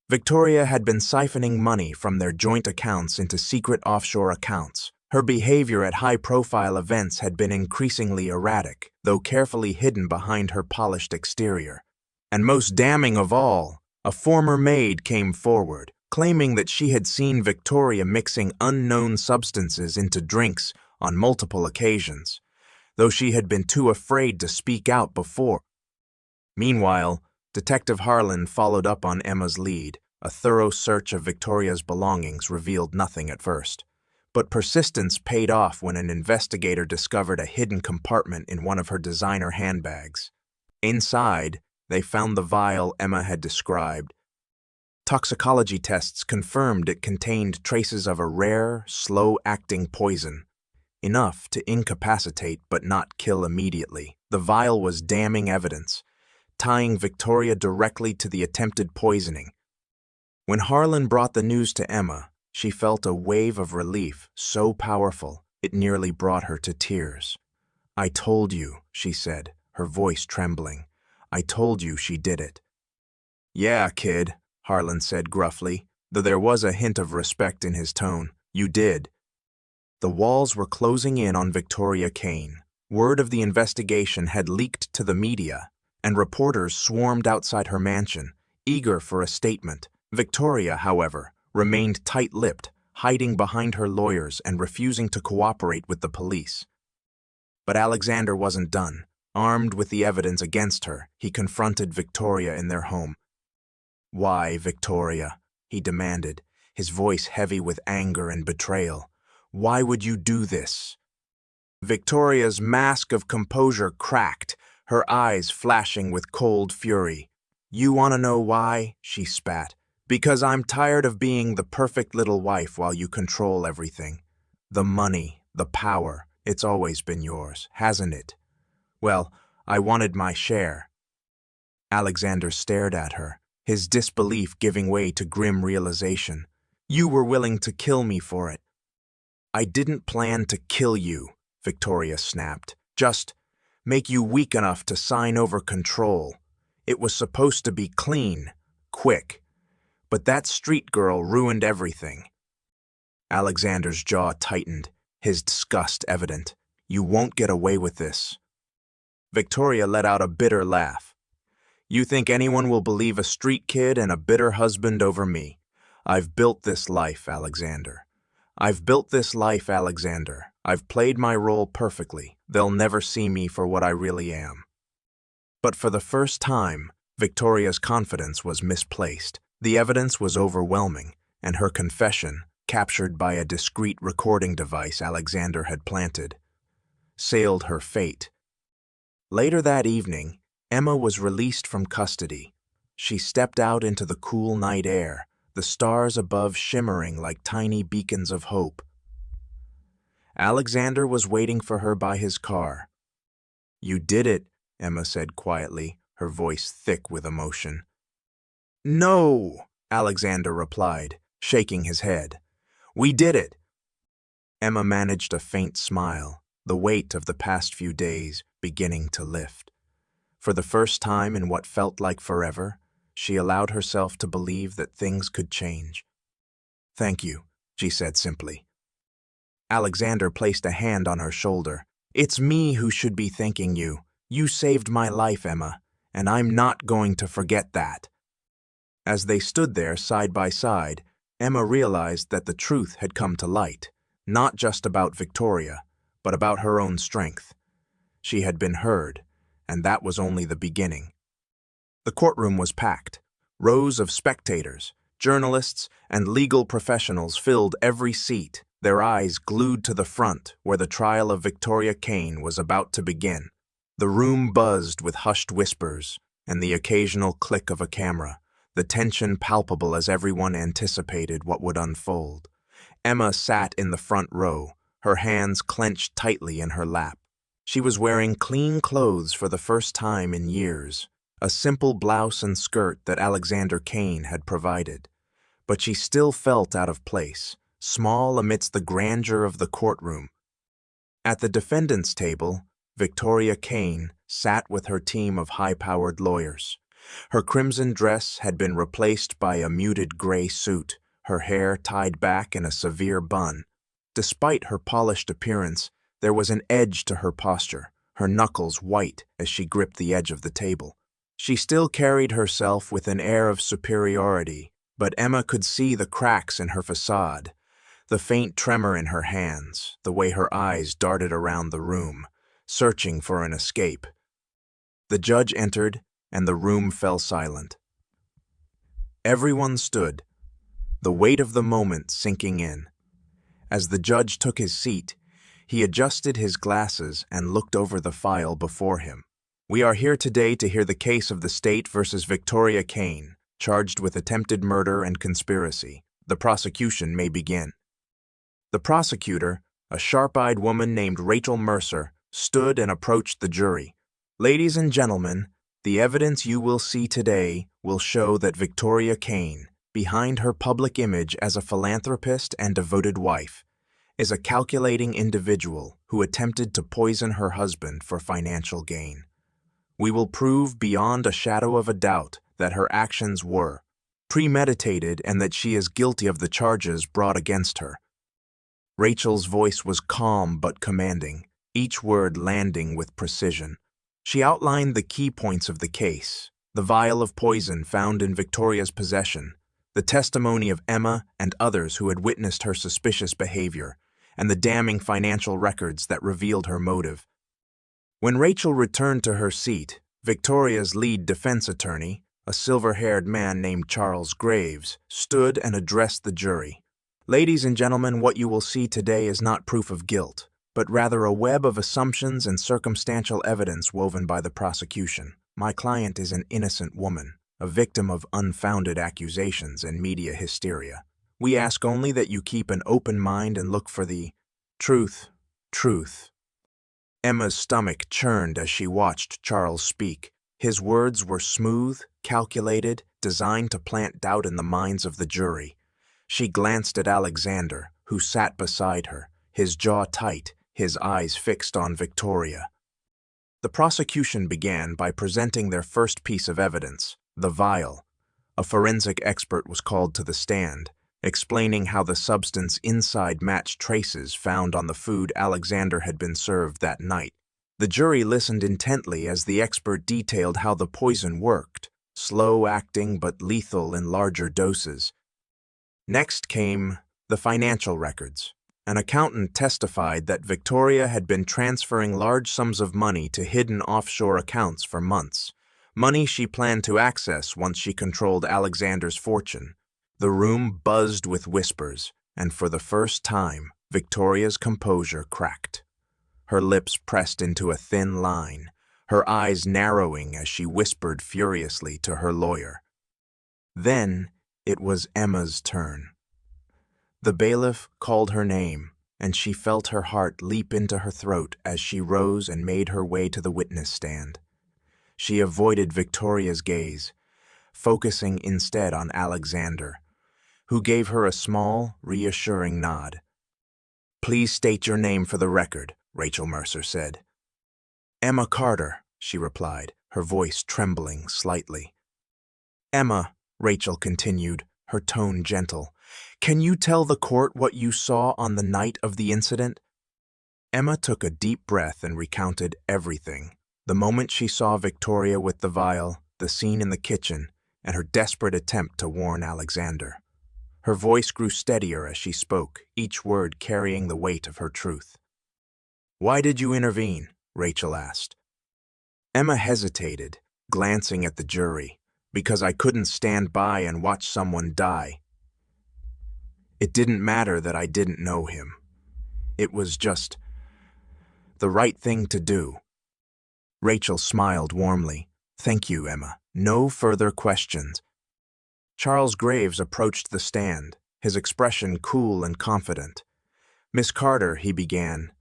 Victoria had been siphoning money from their joint accounts into secret offshore accounts. Her behavior at high-profile events had been increasingly erratic, though carefully hidden behind her polished exterior. And most damning of all, a former maid came forward, claiming that she had seen Victoria mixing unknown substances into drinks on multiple occasions, though she had been too afraid to speak out before. Meanwhile, Detective Harlan followed up on Emma's lead. A thorough search of Victoria's belongings revealed nothing at first. But persistence paid off when an investigator discovered a hidden compartment in one of her designer handbags. Inside, they found the vial Emma had described. Toxicology tests confirmed it contained traces of a rare, slow-acting poison, enough to incapacitate but not kill immediately. The vial was damning evidence, tying Victoria directly to the attempted poisoning. When Harlan brought the news to Emma, she felt a wave of relief so powerful it nearly brought her to tears. I told you, she said, her voice trembling. I told you she did it. Yeah, kid, Harlan said gruffly, though there was a hint of respect in his tone. You did. The walls were closing in on Victoria Kane. Word of the investigation had leaked to the media, and reporters swarmed outside her mansion, eager for a statement. Victoria, however, remained tight-lipped, hiding behind her lawyers and refusing to cooperate with the police. But Alexander wasn't done. Armed with the evidence against her, he confronted Victoria in their home. Why, Victoria? He demanded, his voice heavy with anger and betrayal. Why would you do this? Victoria's mask of composure cracked, her eyes flashing with cold fury. You want to know why? She spat. Because I'm tired of being the perfect little wife while you control everything. The money, the power, it's always been yours, hasn't it? Well, I wanted my share. Alexander stared at her, his disbelief giving way to grim realization. You were willing to kill me for it. I didn't plan to kill you, Victoria snapped. Just make you weak enough to sign over control. It was supposed to be clean, quick. But that street girl ruined everything. Alexander's jaw tightened, his disgust evident. You won't get away with this. Victoria let out a bitter laugh. You think anyone will believe a street kid and a bitter husband over me? I've built this life, Alexander. I've built this life, Alexander. I've played my role perfectly. They'll never see me for what I really am. But for the first time, Victoria's confidence was misplaced. The evidence was overwhelming, and her confession, captured by a discreet recording device Alexander had planted, sealed her fate. Later that evening, Emma was released from custody. She stepped out into the cool night air, the stars above shimmering like tiny beacons of hope. Alexander was waiting for her by his car. "You did it," Emma said quietly, her voice thick with emotion. "No," Alexander replied, shaking his head. "We did it." Emma managed a faint smile, the weight of the past few days beginning to lift. For the first time in what felt like forever, she allowed herself to believe that things could change. "Thank you," she said simply. Alexander placed a hand on her shoulder. "It's me who should be thanking you. You saved my life, Emma, and I'm not going to forget that." As they stood there side by side, Emma realized that the truth had come to light, not just about Victoria, but about her own strength. She had been heard, and that was only the beginning. The courtroom was packed. Rows of spectators, journalists, and legal professionals filled every seat, their eyes glued to the front where the trial of Victoria Kane was about to begin. The room buzzed with hushed whispers and the occasional click of a camera, the tension palpable as everyone anticipated what would unfold. Emma sat in the front row, her hands clenched tightly in her lap. She was wearing clean clothes for the first time in years, a simple blouse and skirt that Alexander Kane had provided. But she still felt out of place, small amidst the grandeur of the courtroom. At the defendant's table, Victoria Kane sat with her team of high-powered lawyers. Her crimson dress had been replaced by a muted gray suit, her hair tied back in a severe bun. Despite her polished appearance, there was an edge to her posture, her knuckles white as she gripped the edge of the table. She still carried herself with an air of superiority, but Emma could see the cracks in her facade, the faint tremor in her hands, the way her eyes darted around the room, searching for an escape. The judge entered, and the room fell silent. Everyone stood, the weight of the moment sinking in. As the judge took his seat, he adjusted his glasses and looked over the file before him. "We are here today to hear the case of the state versus Victoria Kane, charged with attempted murder and conspiracy. The prosecution may begin." The prosecutor, a sharp-eyed woman named Rachel Mercer, stood and approached the jury. "Ladies and gentlemen, the evidence you will see today will show that Victoria Kane, behind her public image as a philanthropist and devoted wife, is a calculating individual who attempted to poison her husband for financial gain. We will prove beyond a shadow of a doubt that her actions were premeditated and that she is guilty of the charges brought against her." Rachel's voice was calm but commanding, each word landing with precision. She outlined the key points of the case: the vial of poison found in Victoria's possession, the testimony of Emma and others who had witnessed her suspicious behavior, and the damning financial records that revealed her motive. When Rachel returned to her seat, Victoria's lead defense attorney, a silver-haired man named Charles Graves, stood and addressed the jury. "Ladies and gentlemen, what you will see today is not proof of guilt, but rather a web of assumptions and circumstantial evidence woven by the prosecution. My client is an innocent woman, a victim of unfounded accusations and media hysteria. We ask only that you keep an open mind and look for the truth. Emma's stomach churned as she watched Charles speak. His words were smooth, calculated, designed to plant doubt in the minds of the jury. She glanced at Alexander, who sat beside her, his jaw tight, his eyes fixed on Victoria. The prosecution began by presenting their first piece of evidence, the vial. A forensic expert was called to the stand, explaining how the substance inside matched traces found on the food Alexander had been served that night. The jury listened intently as the expert detailed how the poison worked, slow-acting but lethal in larger doses. Next came the financial records. An accountant testified that Victoria had been transferring large sums of money to hidden offshore accounts for months, money she planned to access once she controlled Alexander's fortune. The room buzzed with whispers, and for the first time, Victoria's composure cracked. Her lips pressed into a thin line, her eyes narrowing as she whispered furiously to her lawyer. Then it was Emma's turn. The bailiff called her name, and she felt her heart leap into her throat as she rose and made her way to the witness stand. She avoided Victoria's gaze, focusing instead on Alexander, who gave her a small, reassuring nod. "Please state your name for the record," Rachel Mercer said. "Emma Carter," she replied, her voice trembling slightly. "Emma," Rachel continued, her tone gentle, "can you tell the court what you saw on the night of the incident?" Emma took a deep breath and recounted everything. The moment she saw Victoria with the vial, the scene in the kitchen, and her desperate attempt to warn Alexander. Her voice grew steadier as she spoke, each word carrying the weight of her truth. "Why did you intervene?" Rachel asked. Emma hesitated, glancing at the jury. "Because I couldn't stand by and watch someone die. It didn't matter that I didn't know him. It was just the right thing to do." Rachel smiled warmly. "Thank you, Emma. No further questions." Charles Graves approached the stand, his expression cool and confident. "Miss Carter," he began,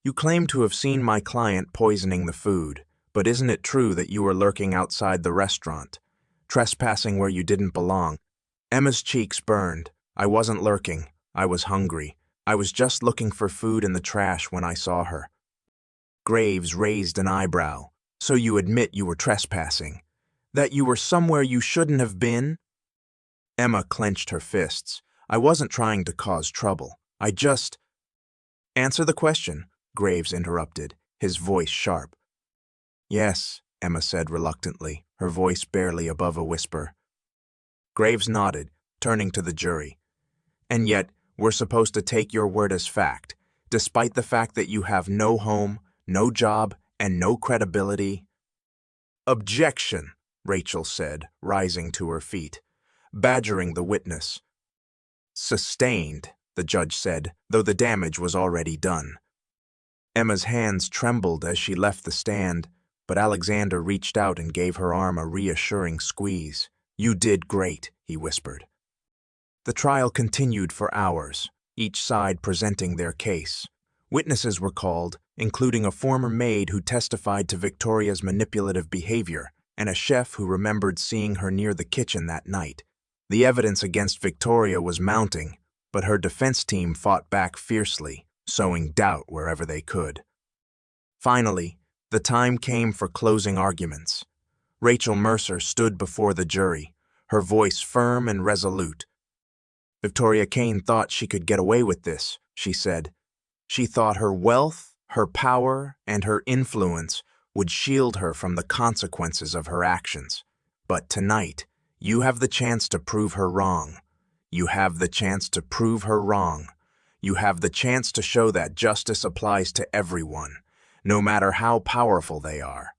"you claim to have seen my client poisoning the food, but isn't it true that you were lurking outside the restaurant, trespassing where you didn't belong?" Emma's cheeks burned. "I wasn't lurking. I was hungry. I was just looking for food in the trash when I saw her." Graves raised an eyebrow. "So you admit you were trespassing? That you were somewhere you shouldn't have been?" Emma clenched her fists. "I wasn't trying to cause trouble. I just—" "Answer the question," Graves interrupted, his voice sharp. "Yes," Emma said reluctantly, her voice barely above a whisper. Graves nodded, turning to the jury. "And yet, we're supposed to take your word as fact, despite the fact that you have no home, no job, and no credibility?" "Objection," Rachel said, rising to her feet, badgering the witness. "Sustained," the judge said, though the damage was already done. Emma's hands trembled as she left the stand, but Alexander reached out and gave her arm a reassuring squeeze. "You did great," he whispered. The trial continued for hours, each side presenting their case. Witnesses were called, including a former maid who testified to Victoria's manipulative behavior and a chef who remembered seeing her near the kitchen that night. The evidence against Victoria was mounting, but her defense team fought back fiercely, sowing doubt wherever they could. Finally, the time came for closing arguments. Rachel Mercer stood before the jury, her voice firm and resolute. "Victoria Kane thought she could get away with this," she said. "She thought her wealth, her power, and her influence would shield her from the consequences of her actions. But tonight, you have the chance to prove her wrong. You have the chance to prove her wrong. You have the chance to show that justice applies to everyone, no matter how powerful they are."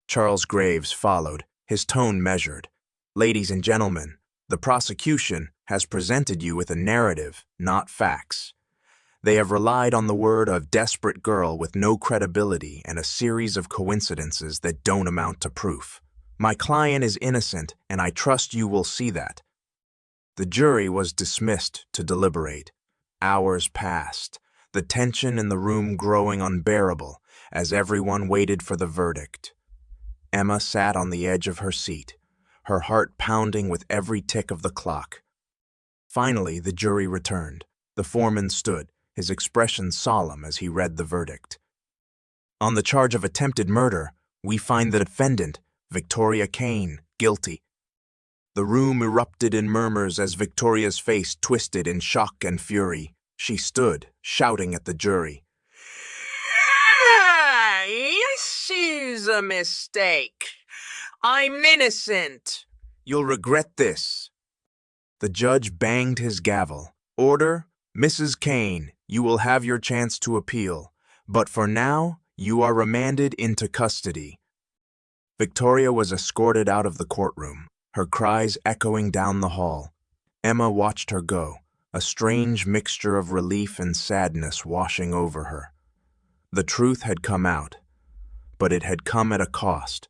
Charles Graves followed, his tone measured. "Ladies and gentlemen, the prosecution has presented you with a narrative, not facts. They have relied on the word of a desperate girl with no credibility and a series of coincidences that don't amount to proof. My client is innocent, and I trust you will see that." The jury was dismissed to deliberate. Hours passed, the tension in the room growing unbearable as everyone waited for the verdict. Emma sat on the edge of her seat, her heart pounding with every tick of the clock. Finally, the jury returned. The foreman stood, his expression solemn as he read the verdict. "On the charge of attempted murder, we find the defendant, Victoria Kane, guilty." The room erupted in murmurs as Victoria's face twisted in shock and fury. She stood, shouting at the jury. "She's a mistake. I'm innocent. You'll regret this." The judge banged his gavel. "Order, Mrs. Kane, you will have your chance to appeal, but for now, you are remanded into custody." Victoria was escorted out of the courtroom, her cries echoing down the hall. Emma watched her go, a strange mixture of relief and sadness washing over her. The truth had come out, but it had come at a cost.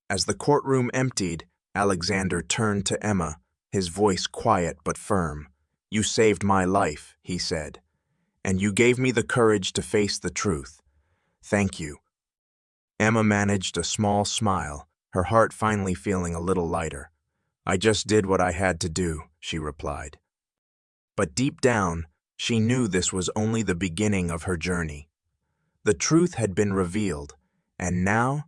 As the courtroom emptied, Alexander turned to Emma, his voice quiet but firm. "You saved my life," he said, and you gave me the courage to face the truth. Thank you." Emma managed a small smile, her heart finally feeling a little lighter. "I just did what I had to do," she replied. But deep down, she knew this was only the beginning of her journey. The truth had been revealed, and now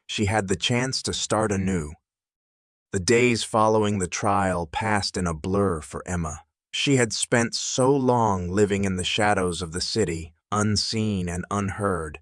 she had the chance to start anew. The days following the trial passed in a blur for Emma. She had spent so long living in the shadows of the city, unseen and unheard,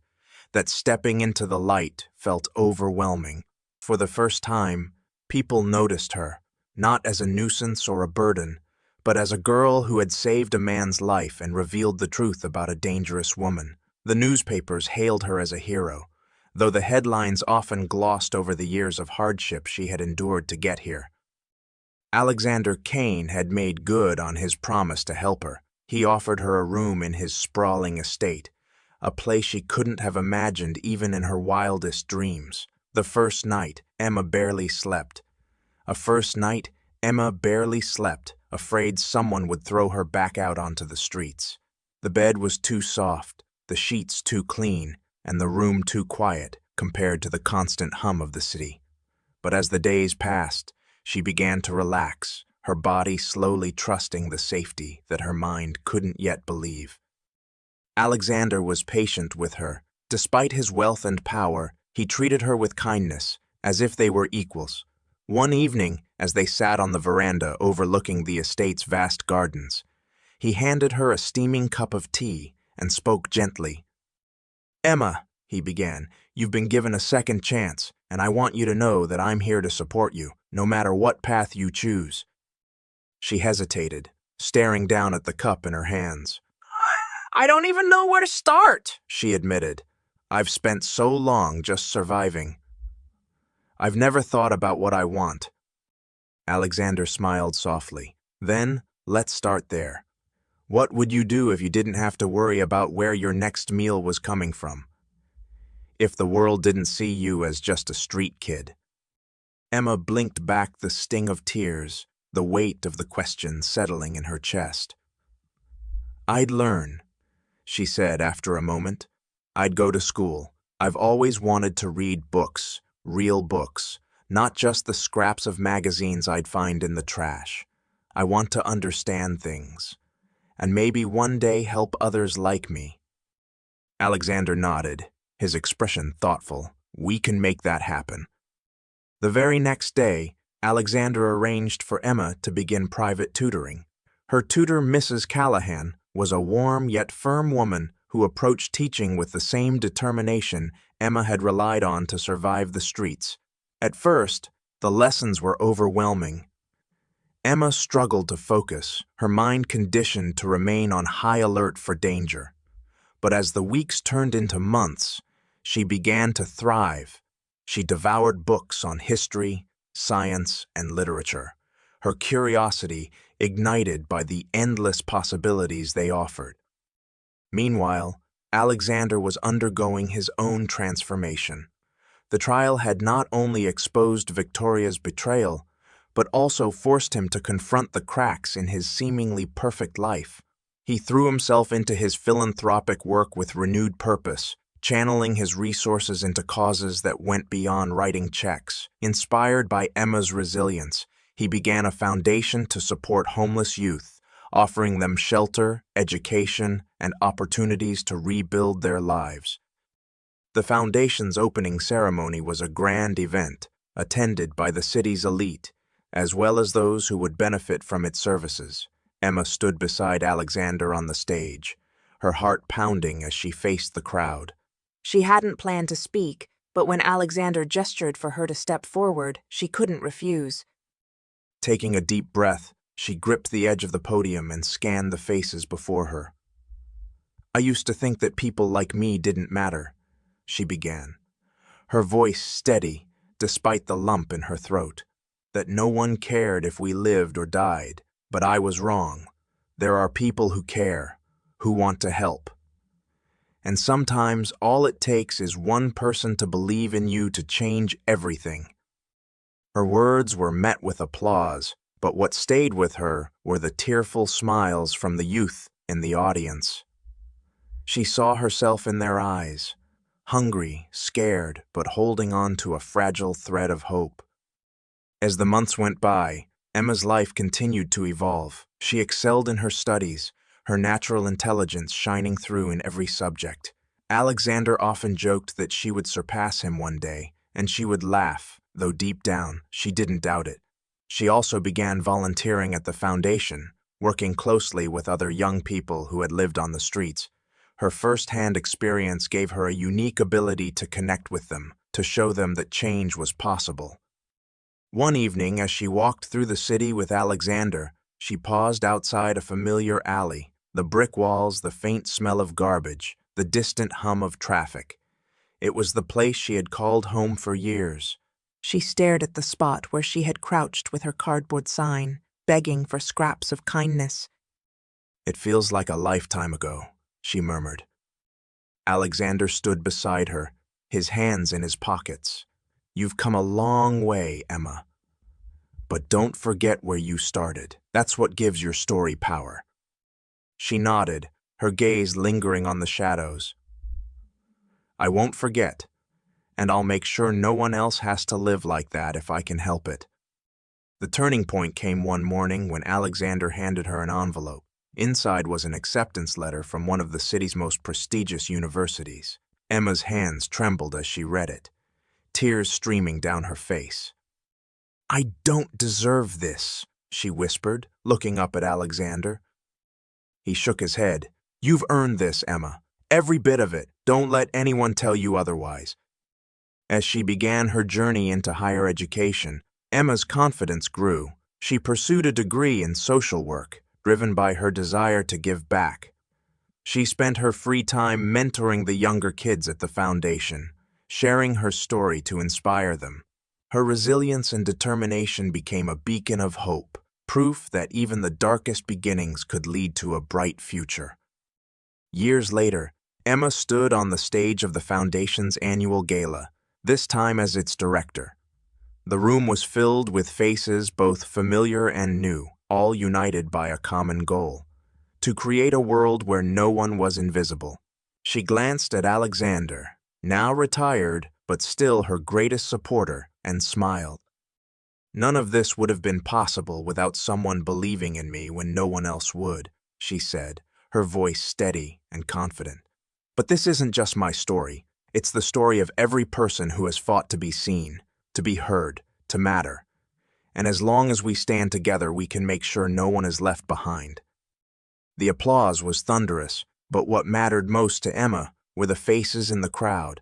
that stepping into the light felt overwhelming. For the first time, people noticed her, not as a nuisance or a burden, but as a girl who had saved a man's life and revealed the truth about a dangerous woman. The newspapers hailed her as a hero, though the headlines often glossed over the years of hardship she had endured to get here. Alexander Kane had made good on his promise to help her. He offered her a room in his sprawling estate, a place she couldn't have imagined even in her wildest dreams. The first night, Emma barely slept. Afraid someone would throw her back out onto the streets. The bed was too soft, the sheets too clean, and the room too quiet compared to the constant hum of the city. But as the days passed, she began to relax, her body slowly trusting the safety that her mind couldn't yet believe. Alexander was patient with her. Despite his wealth and power, he treated her with kindness, as if they were equals. One evening, as they sat on the veranda overlooking the estate's vast gardens, he handed her a steaming cup of tea and spoke gently. "Emma," he began, "you've been given a second chance, and I want you to know that I'm here to support you, no matter what path you choose." She hesitated, staring down at the cup in her hands. "I don't even know where to start," she admitted. "I've spent so long just surviving. I've never thought about what I want." Alexander smiled softly. "Then, let's start there. What would you do if you didn't have to worry about where your next meal was coming from? If the world didn't see you as just a street kid?" Emma blinked back the sting of tears, the weight of the question settling in her chest. "I'd learn," she said after a moment. "I'd go to school. I've always wanted to read books, real books, not just the scraps of magazines I'd find in the trash. I want to understand things, and maybe one day help others like me." Alexander nodded, his expression thoughtful. "We can make that happen." The very next day, Alexander arranged for Emma to begin private tutoring. Her tutor, Mrs. Callahan, was a warm yet firm woman who approached teaching with the same determination Emma had relied on to survive the streets. At first, the lessons were overwhelming. Emma struggled to focus, her mind conditioned to remain on high alert for danger. But as the weeks turned into months, she began to thrive. She devoured books on history, science, and literature, her curiosity ignited by the endless possibilities they offered. Meanwhile, Alexander was undergoing his own transformation. The trial had not only exposed Victoria's betrayal, but also forced him to confront the cracks in his seemingly perfect life. He threw himself into his philanthropic work with renewed purpose, channeling his resources into causes that went beyond writing checks. Inspired by Emma's resilience, he began a foundation to support homeless youth, offering them shelter, education, and opportunities to rebuild their lives. The foundation's opening ceremony was a grand event, attended by the city's elite, as well as those who would benefit from its services. Emma stood beside Alexander on the stage, her heart pounding as she faced the crowd. She hadn't planned to speak, but when Alexander gestured for her to step forward, she couldn't refuse. Taking a deep breath, she gripped the edge of the podium and scanned the faces before her. "I used to think that people like me didn't matter," she began, her voice steady despite the lump in her throat, "that no one cared if we lived or died. But I was wrong. There are people who care, who want to help. And sometimes all it takes is one person to believe in you to change everything." Her words were met with applause, but what stayed with her were the tearful smiles from the youth in the audience. She saw herself in their eyes, hungry, scared, but holding on to a fragile thread of hope. As the months went by, Emma's life continued to evolve. She excelled in her studies, her natural intelligence shining through in every subject. Alexander often joked that she would surpass him one day, and she would laugh, though deep down, she didn't doubt it. She also began volunteering at the foundation, working closely with other young people who had lived on the streets. Her first-hand experience gave her a unique ability to connect with them, to show them that change was possible. One evening, as she walked through the city with Alexander, she paused outside a familiar alley, the brick walls, the faint smell of garbage, the distant hum of traffic. It was the place she had called home for years. She stared at the spot where she had crouched with her cardboard sign, begging for scraps of kindness. "It feels like a lifetime ago," she murmured. Alexander stood beside her, his hands in his pockets. "You've come a long way, Emma. But don't forget where you started. That's what gives your story power." She nodded, her gaze lingering on the shadows. "I won't forget, and I'll make sure no one else has to live like that if I can help it." The turning point came one morning when Alexander handed her an envelope. Inside was an acceptance letter from one of the city's most prestigious universities. Emma's hands trembled as she read it, tears streaming down her face. "I don't deserve this," she whispered, looking up at Alexander. He shook his head. "You've earned this, Emma. Every bit of it. Don't let anyone tell you otherwise." As she began her journey into higher education, Emma's confidence grew. She pursued a degree in social work, driven by her desire to give back. She spent her free time mentoring the younger kids at the foundation, sharing her story to inspire them. Her resilience and determination became a beacon of hope, proof that even the darkest beginnings could lead to a bright future. Years later, Emma stood on the stage of the foundation's annual gala, this time as its director. The room was filled with faces both familiar and new, all united by a common goal: to create a world where no one was invisible. She glanced at Alexander, now retired, but still her greatest supporter, and smiled. "None of this would have been possible without someone believing in me when no one else would," she said, her voice steady and confident. "But this isn't just my story. It's the story of every person who has fought to be seen, to be heard, to matter. And as long as we stand together, we can make sure no one is left behind." The applause was thunderous, but what mattered most to Emma were the faces in the crowd.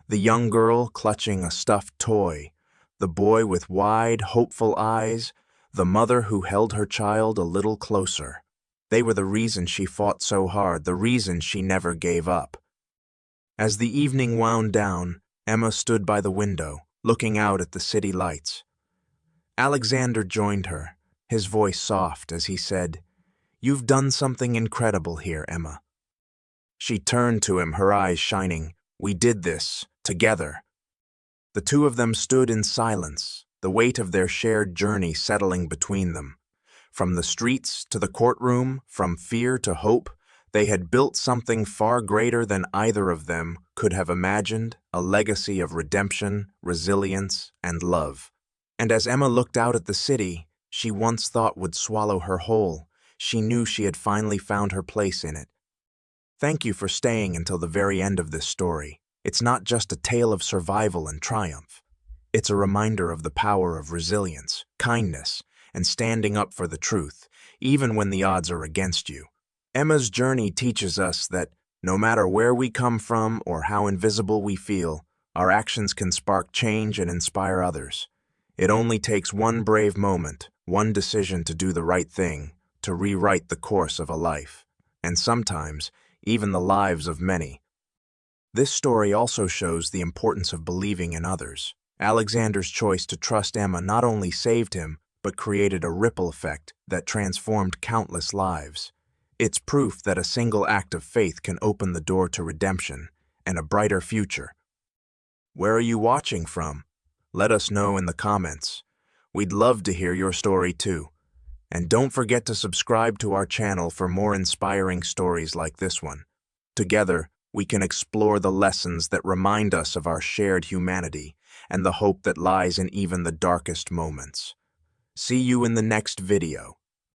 The young girl clutching a stuffed toy, the boy with wide, hopeful eyes, the mother who held her child a little closer. They were the reason she fought so hard, the reason she never gave up. As the evening wound down, Emma stood by the window, looking out at the city lights. Alexander joined her, his voice soft as he said, "You've done something incredible here, Emma." She turned to him, her eyes shining. "We did this, together." The two of them stood in silence, the weight of their shared journey settling between them. From the streets to the courtroom, from fear to hope, they had built something far greater than either of them could have imagined, a legacy of redemption, resilience, and love. And as Emma looked out at the city she once thought would swallow her whole, she knew she had finally found her place in it. Thank you for staying until the very end of this story. It's not just a tale of survival and triumph. It's a reminder of the power of resilience, kindness, and standing up for the truth, even when the odds are against you. Emma's journey teaches us that no matter where we come from or how invisible we feel, our actions can spark change and inspire others. It only takes one brave moment, one decision to do the right thing, to rewrite the course of a life, and sometimes even the lives of many. This story also shows the importance of believing in others. Alexander's choice to trust Emma not only saved him, but created a ripple effect that transformed countless lives. It's proof that a single act of faith can open the door to redemption and a brighter future. Where are you watching from? Let us know in the comments. We'd love to hear your story too. And don't forget to subscribe to our channel for more inspiring stories like this one. Together, we can explore the lessons that remind us of our shared humanity and the hope that lies in even the darkest moments. See you in the next video.